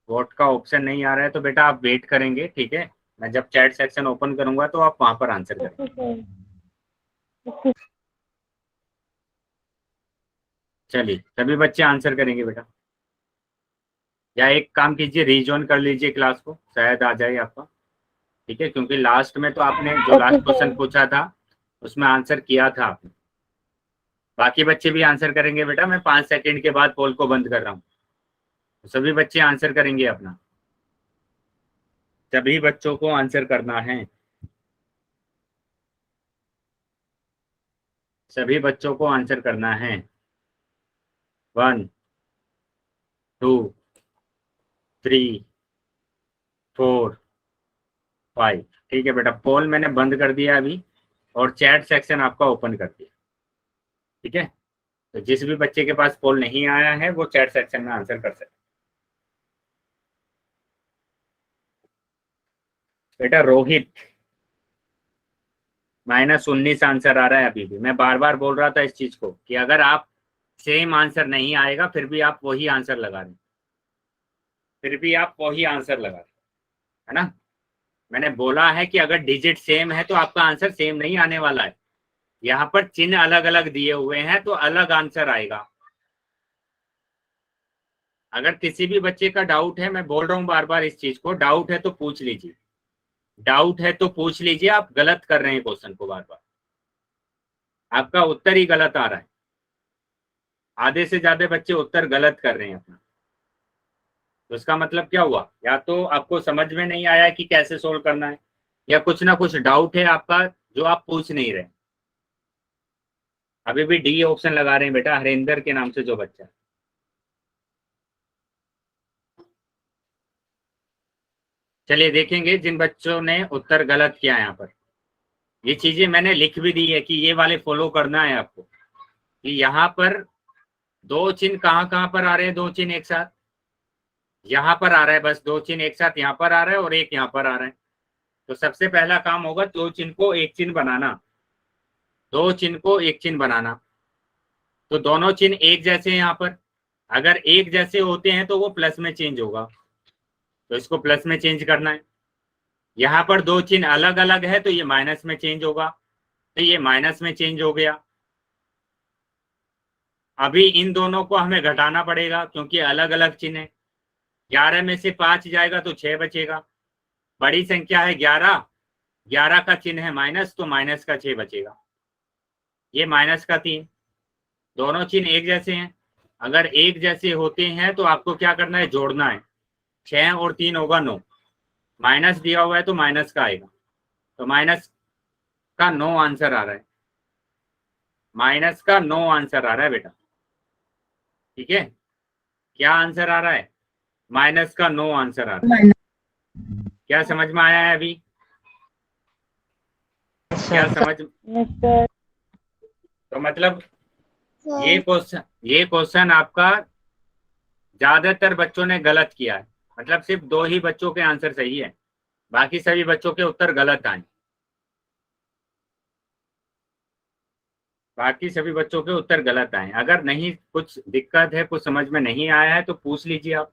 Speaker 1: वोट का ऑप्शन नहीं आ रहा है तो बेटा आप वेट करेंगे, ठीक है। मैं जब चैट सेक्शन ओपन करूंगा तो आप वहां पर आंसर करेंगे।
Speaker 6: Okay sir. ओके।
Speaker 1: चलिए सभी बच्चे आंसर करेंगे बेटा, या एक काम कीजिए, रीजॉइन कर लीजिए क्लास को, शायद आ जाए आपका, ठीक है। क्योंकि लास्ट में तो आपने जो
Speaker 6: ओके
Speaker 1: लास्ट क्वेश्चन
Speaker 6: सर।
Speaker 1: पूछा था उसमें आंसर किया था आपने। बाकी बच्चे भी आंसर करेंगे बेटा, मैं 5 सेकंड के बाद पोल को बंद कर रहा हूँ, तो सभी बच्चे आंसर करेंगे अपना, सभी बच्चों को आंसर करना है, सभी बच्चों को आंसर करना है। 1 2 3 4 5। ठीक है बेटा, पोल मैंने बंद कर दिया अभी और चैट सेक्शन आपका ओपन कर दिया, ठीक है। तो जिस भी बच्चे के पास पोल नहीं आया है वो चैट सेक्शन में आंसर कर सकते। बेटा रोहित -19 आंसर आ रहा है। अभी भी मैं बार बार बोल रहा था इस चीज को कि अगर आप सेम आंसर नहीं आएगा फिर भी आप वही आंसर लगा रहे, फिर भी आप वही आंसर लगा रहे, है ना। मैंने बोला है कि अगर डिजिट सेम है तो आपका आंसर सेम नहीं आने वाला है। यहाँ पर चिन्ह अलग अलग दिए हुए हैं तो अलग आंसर आएगा। अगर किसी भी बच्चे का डाउट है, मैं बोल रहा हूँ बार बार इस चीज को, डाउट है तो पूछ लीजिए, डाउट है तो पूछ लीजिए। आप गलत कर रहे हैं क्वेश्चन को बार बार, आपका उत्तर ही गलत आ रहा है। आधे से ज्यादा बच्चे उत्तर गलत कर रहे हैं अपना, तो इसका मतलब क्या हुआ, या तो आपको समझ में नहीं आया कि कैसे सोल्व करना है, या कुछ ना कुछ डाउट है आपका जो आप पूछ नहीं रहे। अभी भी डी ऑप्शन लगा रहे हैं बेटा, हरिंदर के नाम से जो बच्चा है। चलिए देखेंगे जिन बच्चों ने उत्तर गलत किया है। यहाँ पर ये चीजें मैंने लिख भी दी है कि ये वाले फॉलो करना है आपको, कि यहाँ पर दो चिन्ह कहाँ कहाँ पर आ रहे हैं, दो चिन्ह एक साथ यहाँ पर आ रहा है, बस दो चिन्ह एक साथ यहाँ पर आ रहा है और एक यहाँ पर आ रहा है। तो सबसे पहला काम होगा दो चिन्ह को एक चिन्ह बनाना, दो चिन्ह को एक चिन्ह बनाना। तो दोनों चिन्ह एक जैसे हैं यहाँ पर, अगर एक जैसे होते हैं तो वो प्लस में चेंज होगा, तो इसको प्लस में चेंज करना है। यहाँ पर दो चिन्ह अलग अलग है तो ये माइनस में चेंज होगा, तो ये माइनस में चेंज हो गया। अभी इन दोनों को हमें घटाना पड़ेगा क्योंकि अलग अलग चिन्ह है। 11 में से 5 जाएगा तो 6 बचेगा, बड़ी संख्या है 11, 11 का चिन्ह है माइनस तो माइनस का 6 बचेगा, ये माइनस का 3। दोनों चिन्ह एक जैसे हैं, अगर एक जैसे होते हैं तो आपको क्या करना है, जोड़ना है। 6 और 3 होगा 9, माइनस दिया हुआ है तो माइनस का आएगा, तो माइनस का 9 आंसर आ रहा है, माइनस का 9 आंसर आ रहा है बेटा, ठीक है। क्या आंसर आ रहा है, माइनस का 9 आंसर आ रहा है। क्या समझ में आया है अभी, क्या समझ।
Speaker 6: Yes sir.
Speaker 1: तो मतलब ये क्वेश्चन आपका ज्यादातर बच्चों ने गलत किया है, मतलब सिर्फ 2 ही बच्चों के आंसर सही है, बाकी सभी बच्चों के उत्तर गलत आए, बाकी सभी बच्चों के उत्तर गलत आए। अगर नहीं कुछ दिक्कत है, कुछ समझ में नहीं आया है तो पूछ लीजिए आप,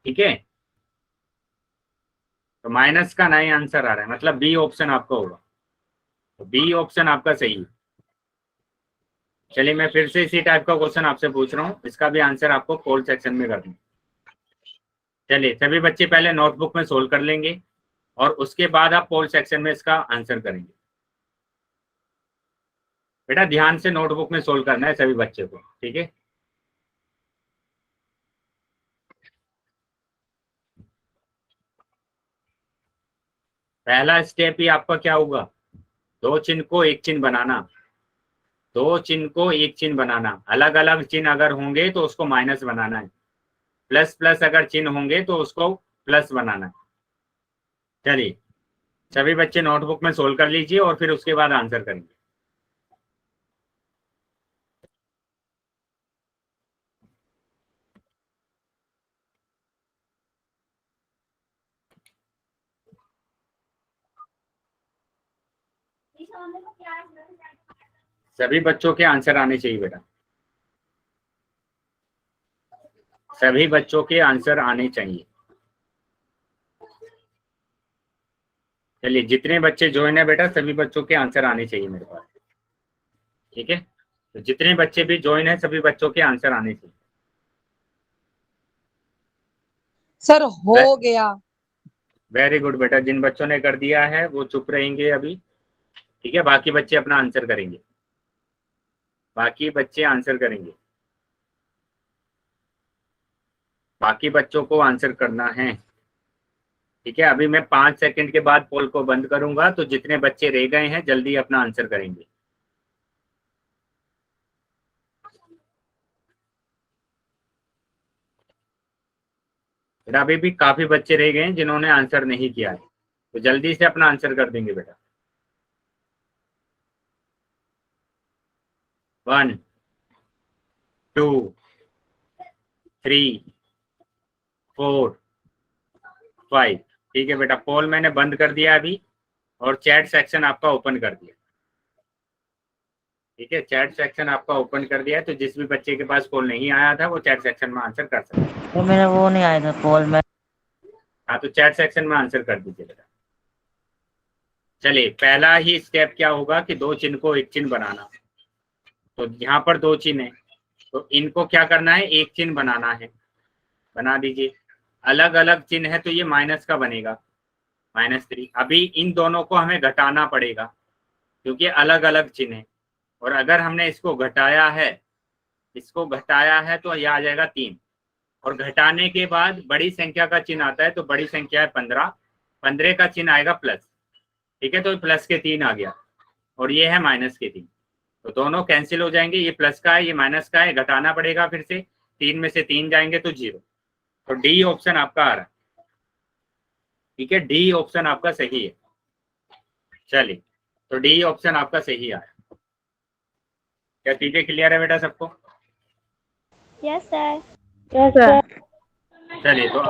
Speaker 1: ठीक है। तो माइनस का 9 आंसर आ रहा है, मतलब बी ऑप्शन आपका होगा, तो बी ऑप्शन आपका सही है। चलिए मैं फिर से इसी टाइप का क्वेश्चन आपसे पूछ रहा हूँ, इसका भी आंसर आपको पोल सेक्शन में करना है। चलिए सभी बच्चे पहले नोटबुक में सोल्व कर लेंगे और उसके बाद आप पोल सेक्शन में इसका आंसर करेंगे। बेटा ध्यान से नोटबुक में सोल्व करना है सभी बच्चे को, ठीक है। पहला स्टेप ही आपका क्या होगा, दो चिन्ह को एक चिन्ह बनाना। दो चिन्ह को एक चिन्ह बनाना, अलग अलग चिन्ह अगर होंगे तो उसको माइनस बनाना है, प्लस प्लस अगर चिन्ह होंगे तो उसको प्लस बनाना है। चलिए सभी बच्चे नोटबुक में सोल्व कर लीजिए और फिर उसके बाद आंसर करेंगे। सभी बच्चों के आंसर आने चाहिए बेटा, सभी बच्चों के आंसर आने चाहिए। चलिए जितने बच्चे ज्वाइन है बेटा सभी बच्चों के आंसर आने चाहिए मेरे पास, ठीक है। तो जितने बच्चे भी ज्वाइन है सभी बच्चों के आंसर आने चाहिए।
Speaker 8: सर हो गया।
Speaker 1: वेरी गुड बेटा, जिन बच्चों ने कर दिया है वो चुप रहेंगे अभी, ठीक है। बाकी बच्चे अपना आंसर करेंगे, बाकी बच्चे आंसर करेंगे, बाकी बच्चों को आंसर करना है, ठीक है। अभी मैं 5 सेकंड के बाद पोल को बंद करूंगा, तो जितने बच्चे रह गए हैं जल्दी अपना आंसर करेंगे। फिर अभी भी काफी बच्चे रह गए हैं जिन्होंने आंसर नहीं किया है, तो जल्दी से अपना आंसर कर देंगे बेटा। 1 2 3 4 5, ठीक है बेटा। पोल मैंने बंद कर दिया अभी और चैट सेक्शन आपका ओपन कर दिया, ठीक है। चैट सेक्शन आपका ओपन कर दिया है, तो जिस भी बच्चे के पास पोल नहीं आया था वो चैट सेक्शन में आंसर कर सकता है।
Speaker 5: तो मेरा वो नहीं आया था पोल में।
Speaker 1: हाँ तो चैट सेक्शन में आंसर कर दीजिए बेटा। चलिए पहला ही स्टेप क्या होगा कि दो चिन्ह को एक चिन्ह बनाना। तो यहाँ पर दो चिन्ह है तो इनको क्या करना है, एक चिन्ह बनाना है, बना दीजिए। अलग अलग चिन्ह है तो ये माइनस का बनेगा, -3। अभी इन दोनों को हमें घटाना पड़ेगा क्योंकि अलग अलग चिन्ह है, और अगर हमने इसको घटाया है, इसको घटाया है तो यह आ जाएगा 3, और घटाने के बाद बड़ी संख्या का चिन्ह आता है, तो बड़ी संख्या है 15, 15 का चिन्ह आएगा प्लस, ठीक है। तो प्लस के 3 आ गया और ये है माइनस के 3, तो दोनों कैंसिल हो जाएंगे। ये प्लस का है, ये माइनस का है, घटाना पड़ेगा फिर से, 3 में से 3 जाएंगे तो 0। तो डी ऑप्शन आपका आ रहा है, ठीक है। डी ऑप्शन आपका सही है। चलिए तो डी ऑप्शन आपका सही आया। क्या चीजें क्लियर है बेटा सबको?
Speaker 4: Yes sir.
Speaker 6: Yes sir.
Speaker 1: चलिए तो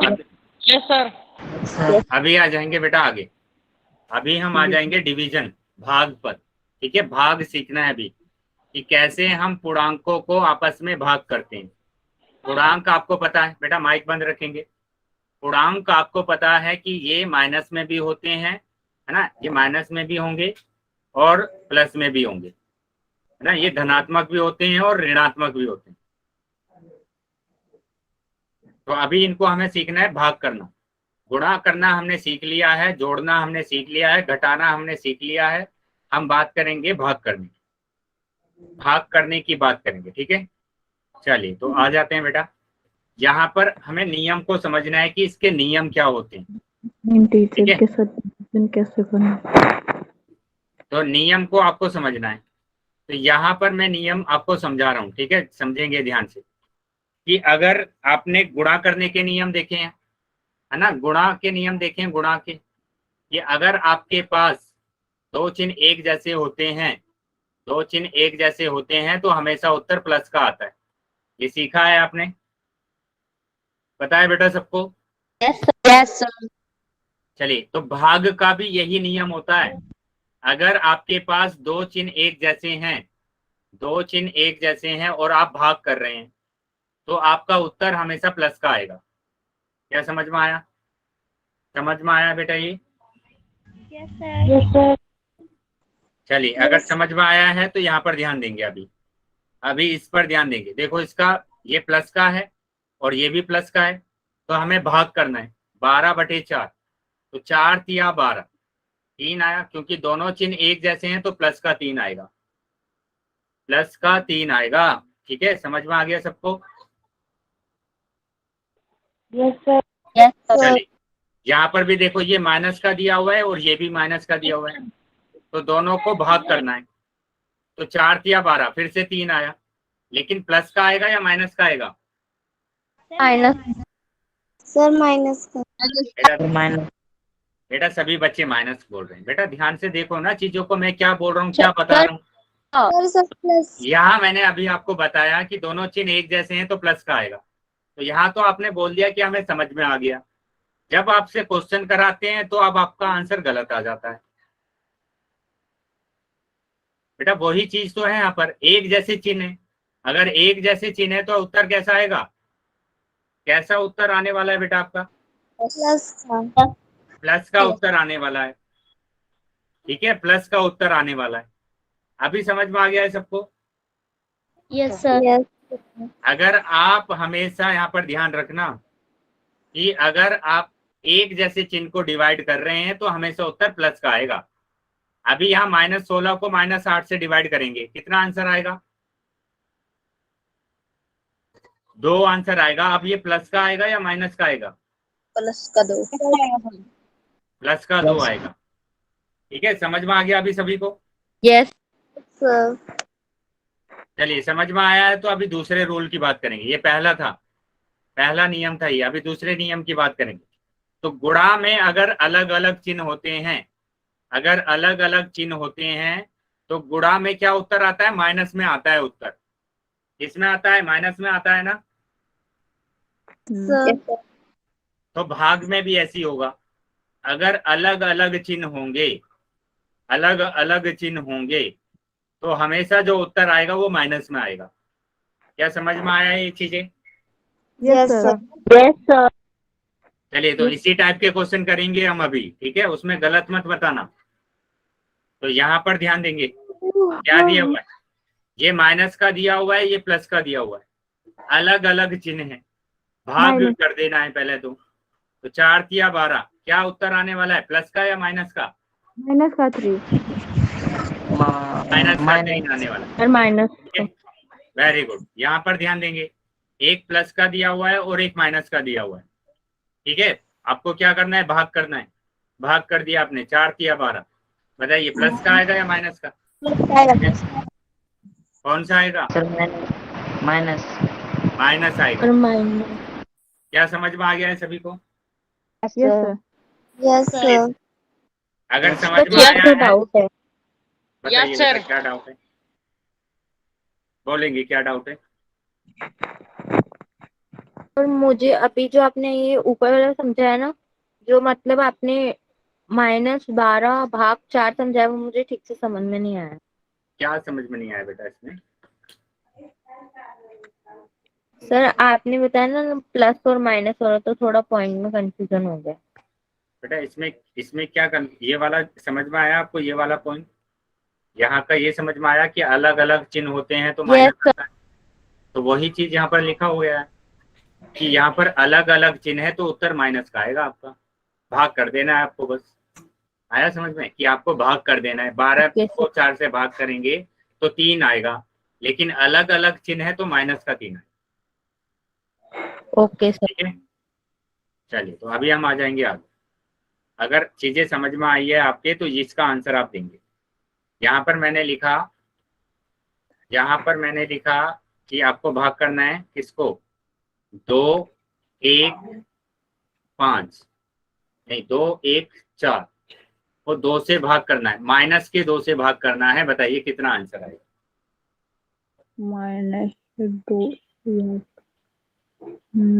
Speaker 3: यस सर।
Speaker 1: अभी आ जाएंगे बेटा आगे। अभी हम आ जाएंगे डिवीजन, भाग पर, ठीक है। भाग सीखना है अभी कि कैसे हम पूर्णांकों को आपस में भाग करते हैं। पूर्णांक आपको पता है बेटा, माइक बंद रखेंगे। पूर्णांक आपको पता है कि ये माइनस में भी होते हैं, है ना, ये माइनस में भी होंगे और प्लस में भी होंगे, है ना। ये धनात्मक भी होते हैं और ऋणात्मक भी होते हैं। तो अभी इनको हमें सीखना है भाग करना। गुणा करना हमने सीख लिया है, जोड़ना हमने सीख लिया है, घटाना हमने सीख लिया है। हम बात करेंगे भाग करने की, भाग करने की बात करेंगे, ठीक है। चलिए तो आ जाते हैं बेटा। यहाँ पर हमें नियम को समझना है कि इसके नियम क्या होते हैं, ठीक है।
Speaker 8: कैसे करना?
Speaker 1: तो नियम को आपको समझना है। तो यहाँ पर मैं नियम आपको समझा रहा हूँ, ठीक है। समझेंगे ध्यान से कि अगर आपने गुणा करने के नियम देखे हैं, है ना, गुणा के नियम देखें, गुणा के, कि अगर आपके पास दो चिन्ह एक जैसे होते हैं, दो चिन्ह एक जैसे होते हैं तो हमेशा उत्तर प्लस का आता है। ये सीखा है आपने, पता है बेटा सबको?
Speaker 3: Yes sir.
Speaker 1: चलिए तो भाग का भी यही नियम होता है। अगर आपके पास दो चिन्ह एक जैसे हैं, दो चिन्ह एक जैसे हैं और आप भाग कर रहे हैं तो आपका उत्तर हमेशा प्लस का आएगा। क्या समझ में आया? समझ में आया बेटा ये?
Speaker 4: Yes sir.
Speaker 6: Yes sir.
Speaker 1: चलिए अगर समझ में आया है तो यहाँ पर ध्यान देंगे। अभी इस पर ध्यान देंगे। देखो इसका ये प्लस का है और ये भी प्लस का है, तो हमें भाग करना है 12/4, तो 4 तिया 12, 3 आया, क्योंकि दोनों चिन्ह एक जैसे हैं तो प्लस का 3 आएगा, प्लस का 3 आएगा। ठीक है, समझ में आ गया सबको?
Speaker 6: Yes sir.
Speaker 3: Yes sir.
Speaker 1: चलिए, यहाँ पर भी देखो ये माइनस का दिया हुआ है और ये भी माइनस का दिया हुआ है, तो दोनों को भाग करना है। तो 4 तिया 12, फिर से 3 आया, लेकिन प्लस का आएगा या माइनस का आएगा?
Speaker 3: माइनस।
Speaker 6: सर माइनस का।
Speaker 5: माइनस।
Speaker 1: बेटा सभी बच्चे माइनस बोल रहे हैं। बेटा ध्यान से देखो ना चीजों को, मैं क्या बोल रहा हूँ, क्या बता रहा हूँ।
Speaker 6: Sir plus.
Speaker 1: यहाँ मैंने अभी आपको बताया कि दोनों चिन्ह एक जैसे हैं तो प्लस का आएगा, तो यहाँ तो आपने बोल दिया कि हमें समझ में आ गया। जब आपसे क्वेश्चन कराते हैं तो अब आपका आंसर गलत आ जाता है। बेटा वही चीज तो है, यहाँ पर एक जैसे चिन्ह है, अगर एक जैसे चिन्ह है तो उत्तर कैसा आएगा? कैसा उत्तर आने वाला है बेटा आपका?
Speaker 6: प्लस का।
Speaker 1: प्लस का उत्तर आने वाला है। ठीक है, प्लस का उत्तर आने वाला है। अभी समझ में आ गया है सबको?
Speaker 4: Yes sir.
Speaker 6: यस।
Speaker 1: अगर आप हमेशा यहाँ पर ध्यान रखना कि अगर आप एक जैसे चिन्ह को डिवाइड कर रहे हैं तो हमेशा उत्तर प्लस का आएगा। अभी यहाँ -16 को -8 से डिवाइड करेंगे, कितना आंसर आएगा? 2 आंसर आएगा। अब ये प्लस का आएगा या माइनस का आएगा?
Speaker 3: प्लस का 2।
Speaker 1: प्लस का 2 आएगा। ठीक है, समझ में आ गया अभी सभी को?
Speaker 3: Yes
Speaker 6: sir.
Speaker 1: चलिए, समझ में आया है तो अभी दूसरे रूल की बात करेंगे। ये पहला था, पहला नियम था ये, अभी दूसरे नियम की बात करेंगे। तो गुणा में अगर अलग अलग चिन्ह होते हैं, अगर अलग अलग चिन्ह होते हैं तो गुणा में क्या उत्तर आता है? माइनस में आता है उत्तर। किसमें आता है? माइनस में आता है ना।
Speaker 6: सर।
Speaker 1: तो भाग में भी ऐसी होगा, अगर अलग अलग चिन्ह होंगे, अलग अलग चिन्ह होंगे तो हमेशा जो उत्तर आएगा वो माइनस में आएगा। क्या समझ में आया ये चीजें?
Speaker 6: Yes sir.
Speaker 3: Yes sir.
Speaker 1: चलिए, तो इसी टाइप के क्वेश्चन करेंगे हम अभी। ठीक है, उसमें गलत मत बताना। तो यहाँ पर ध्यान देंगे, क्या दिया हुआ है? ये माइनस का दिया हुआ है, ये प्लस का दिया हुआ है, अलग अलग चिन्ह है, भाग कर देना है पहले तो 4 तिया 12, क्या उत्तर आने वाला है? प्लस का या माइनस का?
Speaker 8: माइनस का 3।
Speaker 1: माइनस का 3 आने वाला है।
Speaker 3: Sir minus.
Speaker 1: Very good. यहाँ पर ध्यान देंगे, एक प्लस का दिया हुआ है और एक माइनस का दिया हुआ है। ठीक है, आपको क्या करना है? भाग करना है। भाग कर दिया आपने, 4 तिया 12। बताइए प्लस का आएगा या माइनस का? कौन सा आएगा?
Speaker 5: Sir minus.
Speaker 1: माइनस आएगा।
Speaker 3: और माइनस।
Speaker 1: क्या समझ में आ गया है सभी को?
Speaker 8: Yes sir.
Speaker 6: Yes sir.
Speaker 1: अगर समझ में
Speaker 3: क्या
Speaker 1: आया है
Speaker 3: डाउट है?
Speaker 1: बताइए बेटा, क्या डाउट है? बोलेंगे क्या डाउट है?
Speaker 3: और मुझे अभी जो आपने ये ऊपर वाला समझाया ना, जो मतलब आपने -12 भाग 4 समझाया, वो मुझे ठीक से समझ में नहीं आया।
Speaker 1: क्या समझ में नहीं आया बेटा इसमें?
Speaker 3: सर आपने बताया ना प्लस और माइनस हो रहा, तो थोड़ा पॉइंट में कंफ्यूजन हो गया।
Speaker 1: बेटा इसमें क्या ये वाला समझ में आया आपको? ये वाला पॉइंट यहाँ का ये समझ में आया कि अलग अलग चिन्ह होते हैं तो माइनस आता है। तो वही चीज यहाँ पर लिखा हुआ है कि यहाँ पर अलग अलग चिन्ह है तो उत्तर माइनस का आएगा आपका। भाग कर देना है आपको, बस। आया समझ में कि आपको भाग कर देना है। 12 को 4 से भाग करेंगे तो 3 आएगा, लेकिन अलग अलग चिन्ह है तो माइनस का 3 आएगा।
Speaker 3: Okay sir.
Speaker 1: ठीक है, चलिए तो अभी हम आ जाएंगे आगे। अगर चीजें समझ में आई है आपके तो इसका आंसर आप देंगे। यहाँ पर मैंने लिखा कि आपको भाग करना है किसको? 2, 1, 5 नहीं, 2, 1, 4 और 2 से भाग करना है, माइनस के 2 से भाग करना है। बताइए कितना आंसर आएगा?
Speaker 8: -2।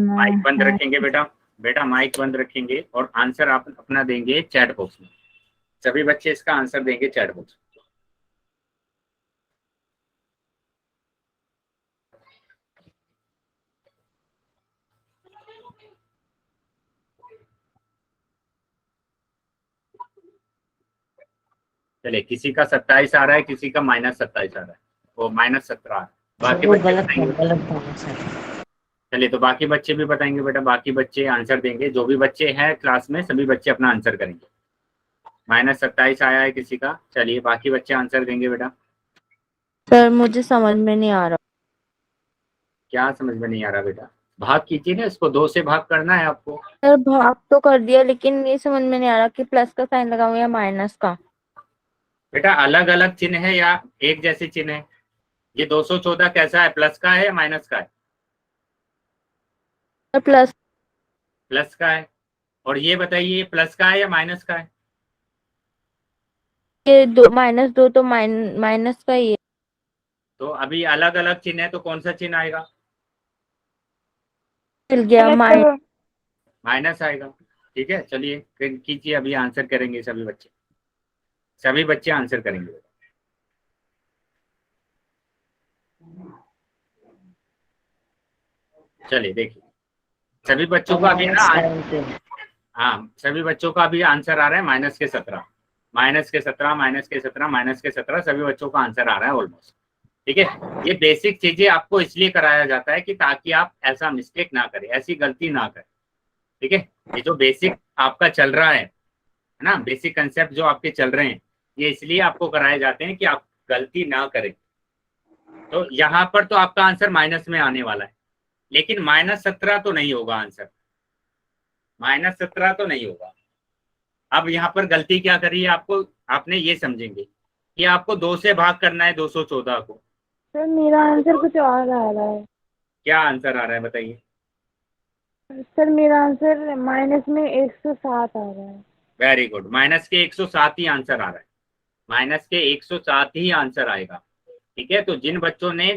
Speaker 1: माइक बंद रखेंगे बेटा माइक बंद रखेंगे और आंसर आप अपना देंगे चैट बॉक्स में। सभी बच्चे इसका आंसर देंगे चैट बॉक्स में। चलिए, किसी का 27 आ रहा है, किसी का -27 आ रहा है, वो -17 आ रहा है। बाकी
Speaker 5: वो
Speaker 1: बच्चे
Speaker 5: गलत
Speaker 1: बताएंगे।
Speaker 5: गलत होगा सर।
Speaker 1: चलिए, तो बाकी बच्चे भी बताएंगे बेटा, बाकी बच्चे आंसर देंगे, जो भी बच्चे हैं क्लास में सभी बच्चे अपना आंसर करेंगे। -27 आया है किसी का, चलिए बाकी बच्चे आंसर देंगे बेटा।
Speaker 3: सर मुझे समझ में नहीं आ रहा।
Speaker 1: क्या समझ में नहीं आ रहा बेटा? भाग कीजिए ना, इसको 2 से भाग करना है आपको।
Speaker 3: सर भाग तो कर दिया, लेकिन ये समझ में नहीं आ रहा कि प्लस का साइन लगाऊं या माइनस का।
Speaker 1: बेटा अलग अलग चिन्ह है या एक जैसे चिन्ह है? ये 214 कैसा है, प्लस का है या माइनस का है?
Speaker 3: Sir plus.
Speaker 1: प्लस का है। और ये बताइए प्लस का है या माइनस का है?
Speaker 3: ये -2 तो माइनस का ही है।
Speaker 1: तो अभी अलग अलग चिन्ह है तो कौन सा चिन्ह आएगा?
Speaker 3: मिल गया
Speaker 1: माइनस आएगा। ठीक है, चलिए कीजिए, अभी आंसर करेंगे सभी बच्चे, सभी बच्चे आंसर करेंगे। चलिए देखिए, सभी बच्चों का अभी ना, हाँ सभी बच्चों का अभी आंसर आ रहा है -17, -17, -17, -17, सभी बच्चों का आंसर आ रहा है ऑलमोस्ट। ठीक है, ये बेसिक चीजें आपको इसलिए कराया जाता है कि ताकि आप ऐसा मिस्टेक ना करें, ऐसी गलती ना करें। ठीक है, ये जो बेसिक आपका चल रहा है ना, बेसिक कंसेप्ट जो आपके चल रहे हैं, ये इसलिए आपको कराए जाते हैं कि आप गलती ना करें। तो यहाँ पर तो आपका आंसर माइनस में आने वाला है, लेकिन -17 तो नहीं होगा आंसर, -17 तो नहीं होगा। अब यहाँ पर गलती क्या करी है आपको, आपने ये समझेंगे कि आपको 2 से भाग करना है 214 को।
Speaker 6: सर मेरा आंसर कुछ और आ रहा है।
Speaker 1: क्या आंसर आ रहा है बताइए?
Speaker 6: सर मेरा आंसर माइनस में 107 आ रहा है।
Speaker 1: वेरी गुड, माइनस के 107 ही आंसर आ रहा है, माइनस के 107 ही आंसर आएगा। ठीक है, तो जिन बच्चों ने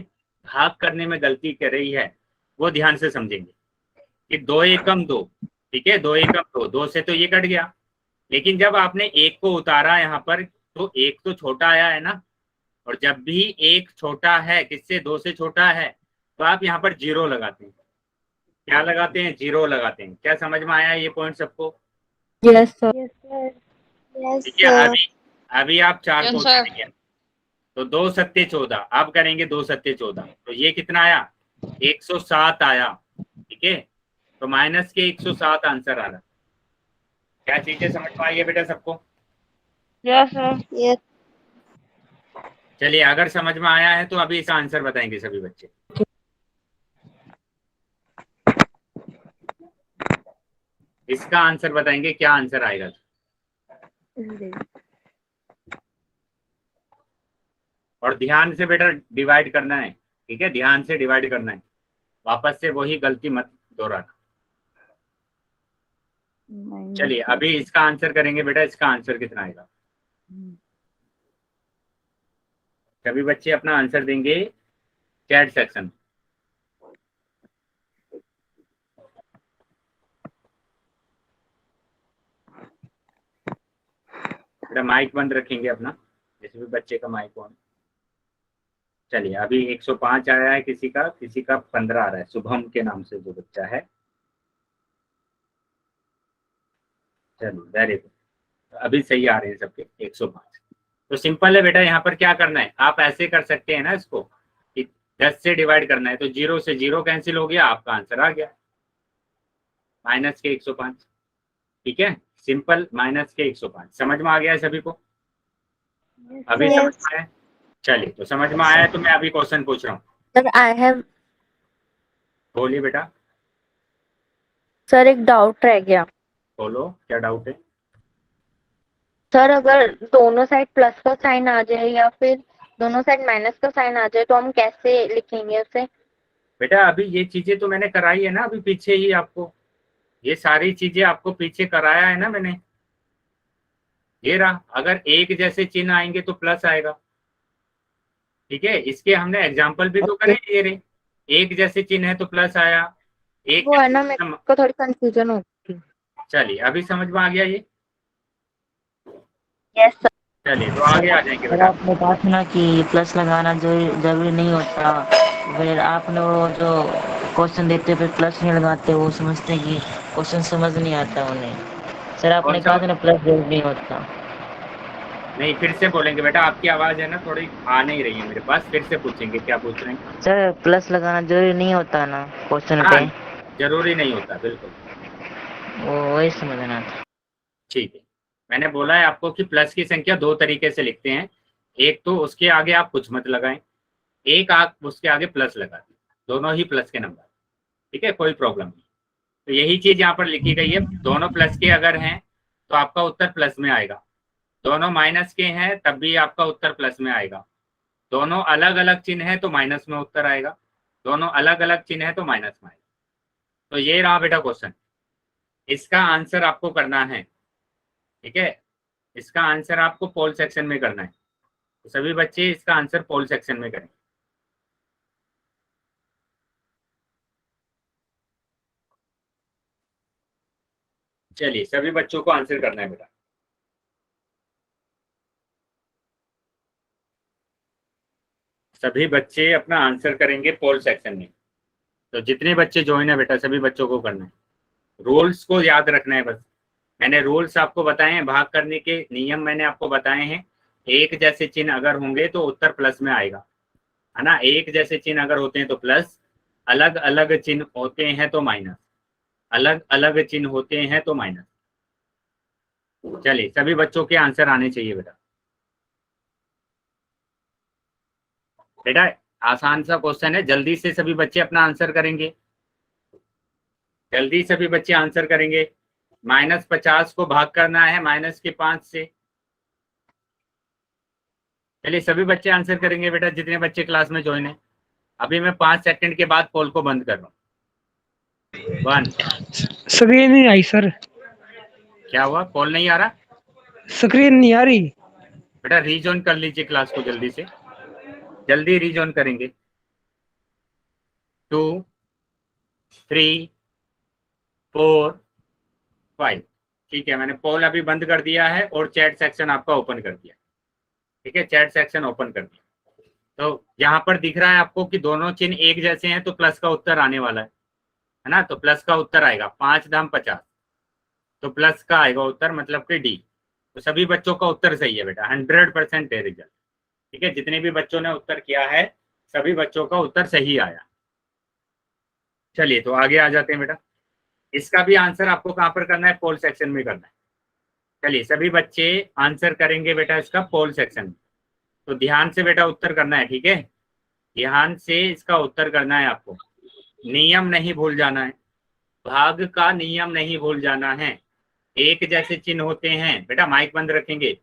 Speaker 1: भाग करने में गलती कर रही है वो ध्यान से समझेंगे कि 2 एकम 2, ठीक है, 2 एकम 2, 2 से तो ये कट गया, लेकिन जब आपने एक को उतारा यहाँ पर तो एक तो छोटा आया है ना, और जब भी एक छोटा है किससे, 2 से छोटा है, तो आप यहाँ पर 0 लगाते हैं। क्या लगाते हैं? 0 लगाते हैं। क्या समझ में आया ये पॉइंट सबको?
Speaker 3: Yes sir.
Speaker 6: Yes sir.
Speaker 1: ठीक है, अभी आप 4 को उतारेंगे तो 2 सत्ते 14, अब करेंगे 2 सत्ते 14, तो ये कितना आया? 107 आया। ठीक है, तो माइनस के 107 आंसर आ रहा। क्या चीजें समझ में आई है बेटा सबको?
Speaker 6: Yes sir.
Speaker 3: यस।
Speaker 1: चलिए, अगर समझ में आया है तो अभी इसका आंसर बताएंगे सभी बच्चे। इसका आंसर बताएंगे, क्या आंसर आएगा? और ध्यान से बेटा डिवाइड करना है। ठीक है, ध्यान से डिवाइड करना है, वापस से वही गलती मत दोहराना। चलिए अभी इसका आंसर करेंगे बेटा, इसका आंसर कितना आएगा? सभी बच्चे अपना आंसर देंगे चैट सेक्शन। बेटा माइक बंद रखेंगे अपना, जिस भी बच्चे का माइक ऑन। चलिए अभी 105 आया है किसी का 15 आ रहा है, शुभम के नाम से जो बच्चा है। चलिए वेरी गुड, अभी सही आ रहे हैं सबके 105। तो सिंपल है बेटा, यहाँ पर क्या करना है, आप ऐसे कर सकते हैं ना इसको कि 10 से डिवाइड करना है, तो 0 से 0 कैंसिल हो गया, आपका आंसर आ गया माइनस के 105। ठीक है, सिंपल, माइनस के 105। समझ में आ गया है सभी को? अभी समझ में आया? चलिए, तो समझ में आया है तो मैं अभी क्वेश्चन पूछ रहा हूँ।
Speaker 3: सर आई हैव,
Speaker 1: बोलिए बेटा।
Speaker 3: सर एक डाउट रह गया।
Speaker 1: बोलो, क्या डाउट है?
Speaker 3: सर अगर दोनों साइड प्लस का साइन आ जाए या फिर दोनों साइड माइनस का साइन आ जाए तो हम कैसे लिखेंगे उसे?
Speaker 1: बेटा अभी ये चीजें तो मैंने कराई है ना, अभी पीछे ही आपको ये सारी चीजें आपको पीछे कराया है ना मैंने। ये रहा, अगर एक जैसे चिन्ह आएंगे तो प्लस आएगा। ठीक है, इसके हमने एग्जाम्पल भी तो करे ये रे, एक जैसे चिन्ह है तो प्लस आया, एक
Speaker 3: वो है ना, मेरे को थोड़ी कंफ्यूजन होगी।
Speaker 1: चलिए अभी समझ में आ गया ये?
Speaker 3: Yes sir.
Speaker 1: चलिए तो आगे आ जाएंगे
Speaker 5: सर
Speaker 1: बेटा।
Speaker 5: आपने कहा था ना कि प्लस लगाना जो जरूरी नहीं होता, फिर आपने वो जो क्वेश्चन देते पे प्लस नहीं लगाते, वो समझते कि क्वेश्चन समझ नहीं आता उन्हें। सर आपने
Speaker 1: कौन सा?
Speaker 5: कहा था ना प्लस जरूरी नहीं होता।
Speaker 1: नहीं, फिर से बोलेंगे बेटा, आपकी आवाज है ना थोड़ी आ नहीं रही है मेरे पास, फिर से पूछेंगे क्या पूछ रहे हैं।
Speaker 5: सर प्लस लगाना जरूरी नहीं होता ना क्वेश्चन
Speaker 1: हाँ,
Speaker 5: पे?
Speaker 1: जरूरी नहीं होता, बिल्कुल
Speaker 5: वो वही समझना था।
Speaker 1: ठीक है। मैंने बोला है आपको कि प्लस की संख्या दो तरीके से लिखते हैं, एक तो उसके आगे आप कुछ मत लगाएं, एक आप उसके आगे प्लस लगा दें, दोनों ही प्लस के नंबर, ठीक है, कोई प्रॉब्लम नहीं। तो यही चीज यहाँ पर लिखी गई है, दोनों प्लस के अगर हैं तो आपका उत्तर प्लस में आएगा, दोनों माइनस के हैं तब भी आपका उत्तर प्लस में आएगा, दोनों अलग अलग चिन्ह है तो माइनस में उत्तर आएगा, दोनों अलग अलग चिन्ह है तो माइनस में आएगा। तो ये रहा बेटा क्वेश्चन, इसका आंसर आपको करना है, ठीक है, इसका आंसर आपको पोल सेक्शन में करना है। तो सभी बच्चे इसका आंसर पोल सेक्शन में करें। चलिए, सभी बच्चों को आंसर करना है बेटा। सभी बच्चे अपना आंसर करेंगे पोल सेक्शन में। तो जितने बच्चे ज्वाइन है बेटा, सभी बच्चों को करना है, रूल्स को याद रखना है बस। मैंने रूल्स आपको बताए हैं, भाग करने के नियम मैंने आपको बताए हैं। एक जैसे चिन्ह अगर होंगे तो उत्तर प्लस में आएगा, है ना, एक जैसे चिन्ह अगर होते हैं तो प्लस, अलग अलग चिन्ह होते हैं तो माइनस, अलग अलग चिन्ह होते हैं तो माइनस। चलिए, सभी बच्चों के आंसर आने चाहिए बेटा। बेटा आसान सा क्वेश्चन है, जल्दी से सभी बच्चे अपना आंसर करेंगे, जल्दी सभी बच्चे आंसर करेंगे। -50 को भाग करना है -5 से। चलिए, सभी बच्चे आंसर करेंगे बेटा, जितने बच्चे क्लास में ज्वाइन है। अभी मैं 5 सेकंड के बाद पोल को बंद कर रहा हूँ। 1।
Speaker 9: स्क्रीन नहीं आई सर,
Speaker 1: क्या हुआ, पोल नहीं आ रहा?
Speaker 9: स्क्रीन नहीं आ रही।
Speaker 1: बेटा रीजॉइन कर लीजिए क्लास को, जल्दी से, जल्दी रीजॉइन करेंगे। 2, 3, 4, 5। ठीक है, मैंने पोल अभी बंद कर दिया है और चैट सेक्शन आपका ओपन कर दिया, ठीक है, चैट सेक्शन ओपन कर दिया। तो यहाँ पर दिख रहा है आपको कि दोनों चिन्ह एक जैसे हैं तो प्लस का उत्तर आने वाला है ना, तो प्लस का उत्तर आएगा 5 दाम 50, तो प्लस का आएगा उत्तर, मतलब कि डी। तो सभी बच्चों का उत्तर सही है बेटा, 100% है रिजल्ट, ठीक है, जितने भी बच्चों ने उत्तर किया है सभी बच्चों का उत्तर सही आया। चलिए, तो आगे आ जाते हैं बेटा। इसका भी आंसर आपको कहाँ पर करना है, पोल सेक्शन में करना है। चलिए, सभी बच्चे आंसर करेंगे बेटा इसका पोल सेक्शन में। तो ध्यान से बेटा उत्तर करना है, ठीक है, ध्यान से इसका उत्तर करना है आपको, नियम नहीं भूल जाना है, भाग का नियम नहीं भूल जाना है। एक जैसे चिन्ह होते हैं बेटा, माइक बंद रखेंगे,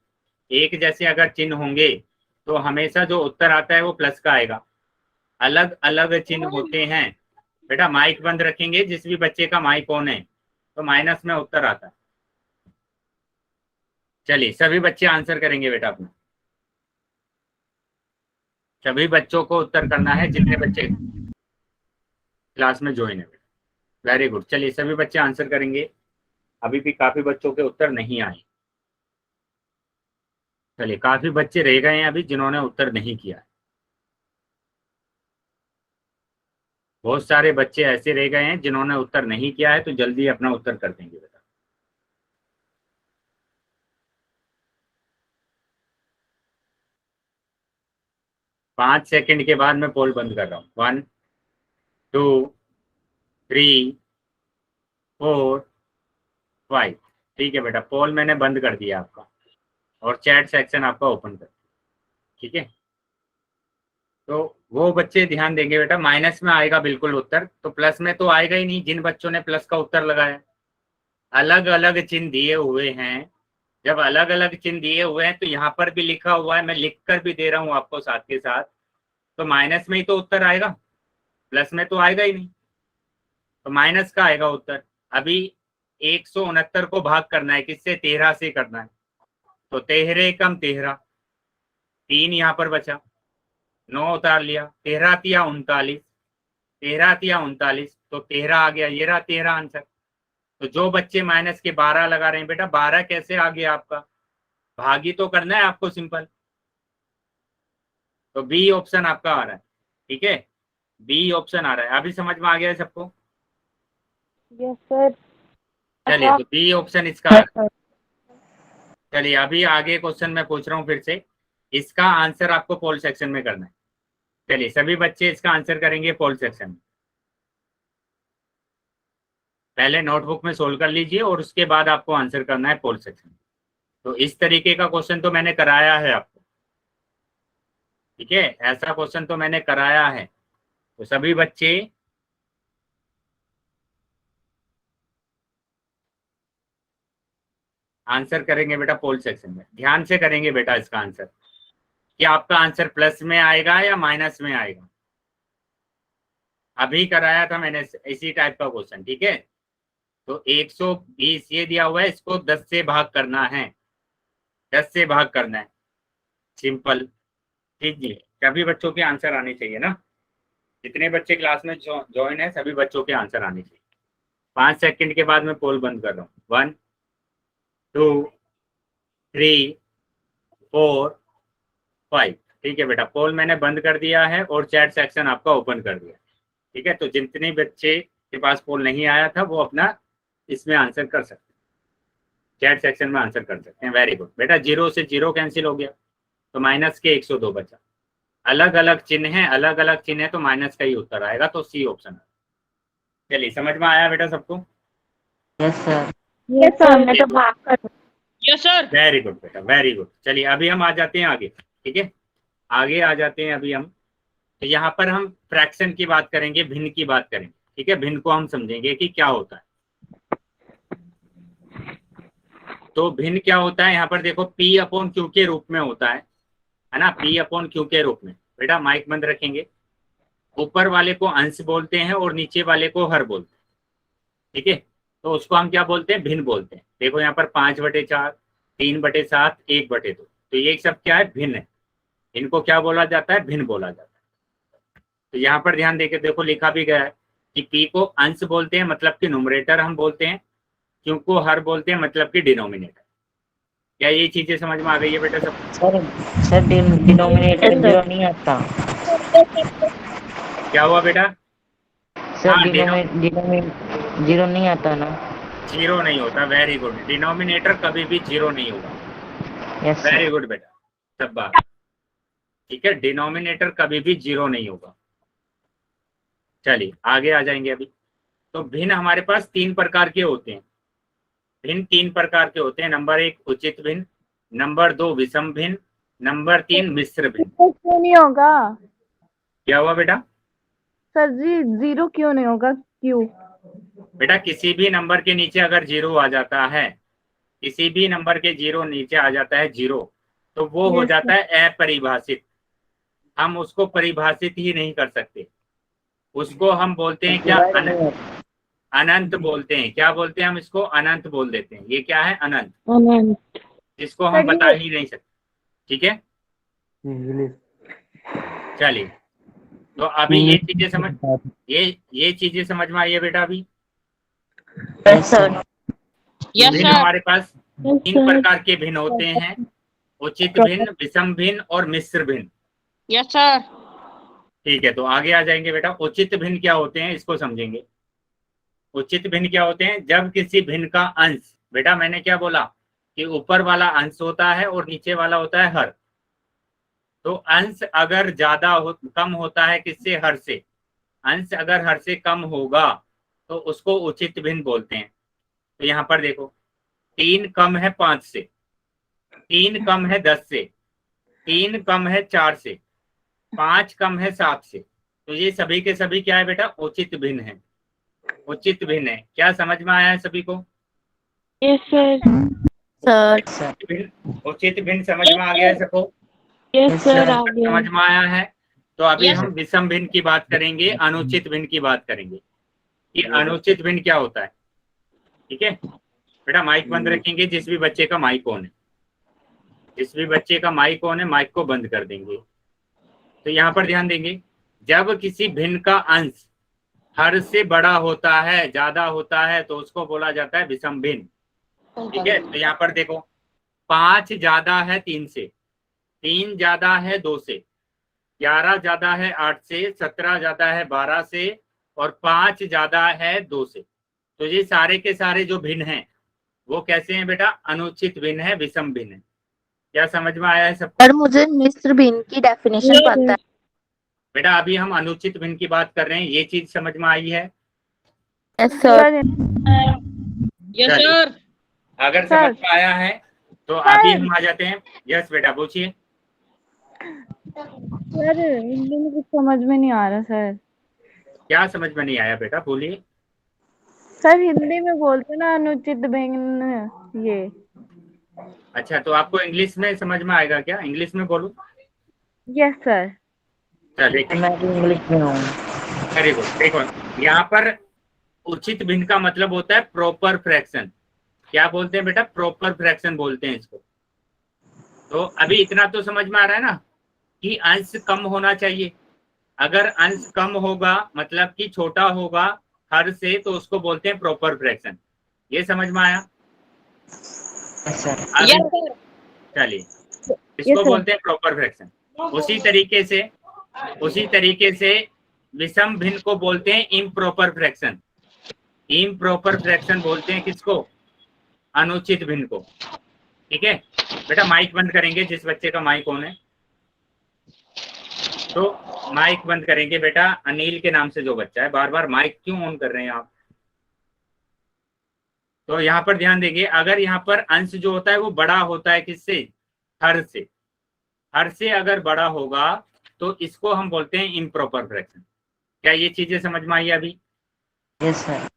Speaker 1: एक जैसे अगर चिन्ह होंगे तो हमेशा जो उत्तर आता है वो प्लस का आएगा। अलग अलग चिन्ह होते हैं बेटा, माइक बंद रखेंगे, जिस भी बच्चे का माइक ऑन है तो माइनस में उत्तर आता है। चलिए, सभी बच्चे आंसर करेंगे बेटा अपना, सभी बच्चों को उत्तर करना है जितने बच्चे क्लास में ज्वाइन है बेटा। वेरी गुड, चलिए सभी बच्चे आंसर करेंगे। अभी भी काफी बच्चों के उत्तर नहीं आए, चलिए काफी बच्चे रह गए हैं अभी जिन्होंने उत्तर नहीं किया है, बहुत सारे बच्चे ऐसे रह गए हैं जिन्होंने उत्तर नहीं किया है, तो जल्दी अपना उत्तर कर देंगे बेटा। पांच सेकंड के बाद मैं पोल बंद कर रहा हूँ। 1, 2, 3, 4, 5। ठीक है बेटा, पोल मैंने बंद कर दिया आपका और चैट सेक्शन आपका ओपन कर दिया, ठीक है। तो वो बच्चे ध्यान देंगे बेटा, माइनस में आएगा बिल्कुल उत्तर, तो प्लस में तो आएगा ही नहीं जिन बच्चों ने प्लस का उत्तर लगाया। अलग अलग चिन्ह दिए हुए हैं, जब अलग अलग चिन्ह दिए हुए हैं तो यहाँ पर भी लिखा हुआ है, मैं लिख कर भी दे रहा हूँ आपको साथ के साथ, तो माइनस में ही तो उत्तर आएगा, प्लस में तो आएगा ही नहीं, तो माइनस का आएगा उत्तर। अभी 169 को भाग करना है, किससे, 13 से करना है, तो 13 कम 13, 3 यहाँ पर बचा, 9 उतार लिया, 13 तिया 39, 13 तिया 39, तो 13 आ गया, ये रहा 13 आंसर। तो जो बच्चे माइनस के 12 लगा रहे हैं बेटा, 12 कैसे आ गया आपका, भागी तो करना है आपको सिंपल, तो बी ऑप्शन आपका आ रहा है, ठीक है, बी ऑप्शन आ रहा है। अभी समझ में आ गया है सबको?
Speaker 6: Yes sir.
Speaker 1: चलिए, तो बी ऑप्शन इसका आ रहा है। चलिए अभी आगे क्वेश्चन मैं पूछ रहा हूँ फिर से, इसका आंसर आपको पोल सेक्शन में करना है। चलिए सभी बच्चे इसका आंसर करेंगे पोल सेक्शन में। पहले नोटबुक में सोल्व कर लीजिए और उसके बाद आपको आंसर करना है पोल सेक्शन। तो इस तरीके का क्वेश्चन तो मैंने कराया है आपको, ठीक है, ऐसा क्वेश्चन तो मैंने कराया है। तो सभी बच्चे आंसर करेंगे बेटा पोल सेक्शन में। ध्यान से करेंगे बेटा इसका आंसर, कि आपका आंसर प्लस में आएगा या माइनस में आएगा। अभी कराया था मैंने इसी टाइप का क्वेश्चन, ठीक है। तो 120 ये दिया हुआ है, इसको 10 से भाग करना है, 10 से भाग करना है, सिंपल। ठीक जी, सभी बच्चों के आंसर आने चाहिए ना, जितने बच्चे क्लास में ज्वाइन है सभी बच्चों के आंसर आने चाहिए। 5 सेकंड के बाद मैं पोल बंद कर रहा हूँ। 1 2 3 4 5। ठीक है बेटा, पोल मैंने बंद कर दिया है और चैट सेक्शन आपका ओपन कर दिया, ठीक है। तो जितने बच्चे के पास पोल नहीं आया था वो अपना इसमें आंसर कर सकते हैं, चैट सेक्शन में आंसर कर सकते हैं। वेरी गुड बेटा, 0 से 0 कैंसिल हो गया तो माइनस के 102 बचा। अलग अलग चिन्ह है, अलग अलग चिन्ह है तो माइनस का ही उत्तर आएगा, तो सी ऑप्शन है। चलिए समझ में आया बेटा सबको?
Speaker 5: Yes sir.
Speaker 3: यस सर, मैं तो भाग कर।
Speaker 8: Yes sir.
Speaker 1: वेरी गुड बेटा, वेरी गुड। चलिए अभी हम आ जाते हैं आगे, ठीक है, आगे आ जाते हैं अभी हम। तो यहाँ पर हम फ्रैक्शन की बात करेंगे, भिन्न की बात करेंगे, ठीक है। भिन्न को हम समझेंगे कि क्या होता है। तो भिन्न क्या होता है, यहाँ पर देखो P अपॉन Q के रूप में होता है ना, P अपॉन Q के रूप में। बेटा माइक बंद रखेंगे। ऊपर वाले को अंश बोलते हैं और नीचे वाले को हर बोलते हैं, ठीक है। तो उसको हम क्या बोलते हैं, भिन्न बोलते हैं। देखो यहाँ पर 5/4, 3/7, 1/2, तो ये सब क्या है, भिन्न है। इनको क्या बोला जाता है, भिन्न बोला जाता है। तो यहाँ पर ध्यान देके देखो, लिखा भी गया है कि P को अंश बोलते हैं, मतलब कि न्यूमरेटर हम बोलते हैं, Q को हर बोलते हैं, मतलब कि डिनोमिनेटर। क्या ये चीजें समझ में आ गई है बेटा सब?
Speaker 5: सर डिनोमिनेटर 0 नहीं आता।
Speaker 1: क्या हुआ बेटा?
Speaker 5: सर
Speaker 1: हाँ,
Speaker 5: डिनोमिनेटर 0 नहीं आता ना।
Speaker 1: 0 नहीं होता। वेरी गुड, डिनोमिनेटर कभी भी 0 नहीं होगा।
Speaker 5: Yes
Speaker 1: very
Speaker 5: sir.
Speaker 1: गुड बेटा, सब बात ठीक है, डिनोमिनेटर कभी भी 0 नहीं होगा। चलिए आगे आ जाएंगे अभी। तो भिन्न हमारे पास 3 प्रकार के होते हैं। भिन्न 3 प्रकार के होते हैं। नंबर 1 उचित भिन्न, नंबर 2 विषम भिन्न, नंबर 3 मिश्र भिन्न।
Speaker 8: क्यों नहीं होगा
Speaker 1: क्या हुआ बेटा?
Speaker 8: सर जी? 0 क्यों नहीं होगा? क्यों?
Speaker 1: बेटा किसी भी नंबर के नीचे अगर 0 आ जाता है, किसी भी नंबर के 0 नीचे आ जाता है 0, तो वो हो जाता है अपरिभाषित। हम उसको परिभाषित ही नहीं कर सकते। उसको हम बोलते हैं क्या, अनंत बोलते हैं। क्या बोलते हैं हम इसको? अनंत बोल देते हैं। ये क्या है, अनंत, जिसको हम बता ही नहीं सकते, ठीक है। चलिए, तो अभी ये चीजें समझ, ये चीजें समझ में आई है बेटा अभी?
Speaker 5: Yes sir.
Speaker 1: भिन्न हमारे पास 3 प्रकार के भिन्न होते हैं, उचित भिन्न, विषम भिन्न और मिश्र भिन्न।
Speaker 8: Yes sir.
Speaker 1: ठीक है, तो आगे आ जाएंगे बेटा। उचित भिन्न क्या होते हैं इसको समझेंगे। उचित भिन्न क्या होते हैं, जब किसी भिन्न का अंश, बेटा मैंने क्या बोला कि ऊपर वाला अंश होता है और नीचे वाला होता है हर। तो अंश अगर कम होता है किससे, हर से, अंश अगर हर से कम होगा तो उसको उचित भिन्न बोलते हैं। तो यहाँ पर देखो, 3 कम है 5 से, 3 कम है 10 से, 3 कम है 4 से, 5 कम है 7 से। तो ये सभी के सभी क्या है बेटा, उचित भिन्न है। उचित भिन्न है। क्या समझ में आया है सभी को?
Speaker 8: Yes sir.
Speaker 1: उचित भिन्न समझ में आ गया है सबको?
Speaker 8: यस सर, आ गया।
Speaker 1: समझ में आया है? तो अभी हम विषम भिन्न की बात करेंगे, अनुचित भिन्न की बात करेंगे कि अनुचित भिन्न क्या होता है, ठीक है। बेटा माइक बंद रखेंगे, जिस भी बच्चे का माइक ऑन है, जिस भी बच्चे का माइक ऑन है माइक को बंद कर देंगे। तो यहाँ पर ध्यान देंगे, जब किसी भिन्न का अंश हर से बड़ा होता है, ज्यादा होता है, तो उसको बोला जाता है विषम भिन्न, ठीक है। तो यहाँ पर देखो, 5 ज्यादा है 3 से, 3 ज्यादा है 2 से, 11 ज्यादा है 8 से, 17 ज्यादा है 12 से और 5 ज्यादा है 2 से। तो ये सारे के सारे जो भिन्न हैं वो कैसे हैं बेटा? अनुचित भिन्न है, विषम भिन्न है। क्या समझ में आया है सबको?
Speaker 3: और मुझे मिश्र भिन्न की डेफिनेशन पता है
Speaker 1: बेटा अभी हम अनुचित भिन्न की बात कर रहे हैं, ये चीज समझ में आई है?
Speaker 3: Yes sir.
Speaker 4: यस
Speaker 1: चलिए,
Speaker 4: सर।
Speaker 1: अगर
Speaker 8: सर।
Speaker 1: समझ में आया है तो अभी हम आ जाते हैं। यस बेटा पूछिए।
Speaker 8: सर हिंदी में कुछ समझ में नहीं आ रहा सर।
Speaker 1: क्या समझ में नहीं आया बेटा? बोलिए।
Speaker 8: सर हिंदी में बोलते ना अनुचित भिन्न ये।
Speaker 1: अच्छा, तो आपको इंग्लिश में समझ में आएगा क्या? इंग्लिश में बोलूं?
Speaker 8: Yes sir.
Speaker 1: चलिए
Speaker 5: मैं भी इंग्लिश में हूँ।
Speaker 1: Very good. देखो यहाँ पर उचित भिन्न का मतलब होता है प्रॉपर फ्रैक्शन। क्या बोलते हैं बेटा? प्रॉपर फ्रैक्शन बोलते हैं इसको। तो अभी इतना तो समझ में आ रहा है ना कि अंश कम होना चाहिए। अगर अंश कम होगा मतलब कि छोटा होगा हर से, तो उसको बोलते हैं प्रॉपर फ्रैक्शन। ये समझ में आया?
Speaker 5: Yes sir.
Speaker 1: अभी चलिए, इसको बोलते हैं प्रॉपर फ्रैक्शन। उसी तरीके से विषम भिन्न को बोलते हैं इम्प्रॉपर फ्रैक्शन। इम्प्रॉपर फ्रैक्शन बोलते हैं किसको? अनुचित भिन्न को। ठीक है बेटा, माइक बंद करेंगे जिस बच्चे का माइक ऑन है, तो माइक बंद करेंगे बेटा। अनिल के नाम से जो बच्चा है, बार बार माइक क्यों ऑन कर रहे हैं आप? तो यहाँ पर ध्यान देंगे, अगर यहाँ पर अंश जो होता है वो बड़ा होता है किससे? हर से। हर से अगर बड़ा होगा तो इसको हम बोलते हैं इम्प्रॉपर फ्रैक्शन। क्या ये चीजें समझ में आई अभी?
Speaker 5: Yes sir.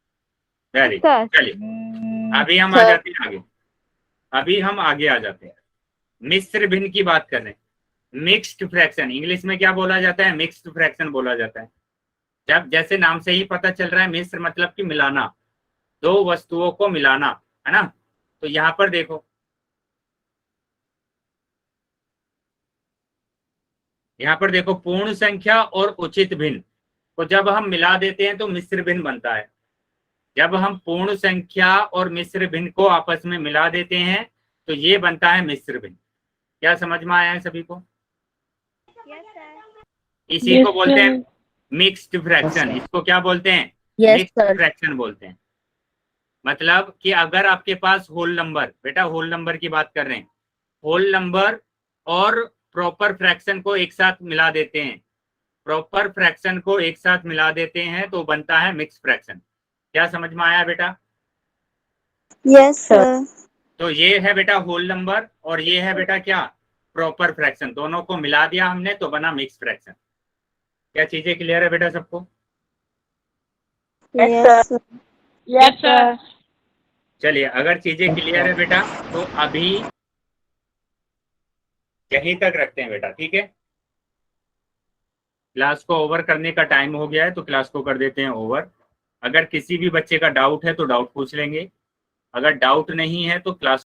Speaker 1: Very
Speaker 8: sir.
Speaker 1: चलिए, अभी हम आ जाते हैं आगे। अभी हम आगे आ जाते हैं, मिश्र भिन्न की बात कर रहे हैं। मिक्स्ड फ्रैक्शन इंग्लिश में क्या बोला जाता है? मिक्स्ड फ्रैक्शन बोला जाता है। जब जैसे नाम से ही पता चल रहा है, मिश्र मतलब कि मिलाना, दो वस्तुओं को मिलाना, है ना? तो यहाँ पर देखो, यहाँ पर देखो पूर्ण संख्या और उचित भिन्न को जब हम मिला देते हैं तो मिश्र भिन्न बनता है। जब हम पूर्ण संख्या और मिश्र भिन्न को आपस में मिला देते हैं तो ये बनता है मिश्र भिन्न। क्या समझ में आया है सभी को? इसी को बोलते हैं मिक्स्ड फ्रैक्शन। इसको क्या बोलते हैं? मिक्स्ड फ्रैक्शन बोलते हैं। मतलब कि अगर आपके पास होल नंबर, बेटा होल नंबर की बात कर रहे हैं, होल नंबर और प्रॉपर फ्रैक्शन को एक साथ मिला देते हैं, प्रॉपर फ्रैक्शन को एक साथ मिला देते हैं तो बनता है मिक्स फ्रैक्शन। क्या समझ में आया बेटा?
Speaker 3: Yes sir.
Speaker 1: तो ये है बेटा होल नंबर और ये है बेटा क्या? Proper fraction. दोनों को मिला दिया हमने तो बना मिक्स फ्रैक्शन। क्या चीजें क्लियर है बेटा सबको?
Speaker 3: Yes sir.
Speaker 1: चलिए, अगर चीजें क्लियर है बेटा तो अभी यहीं तक रखते हैं बेटा, ठीक है? क्लास को ओवर करने का टाइम हो गया है तो क्लास को कर देते हैं ओवर। अगर किसी भी बच्चे का डाउट है तो डाउट पूछ लेंगे, अगर डाउट नहीं है तो क्लास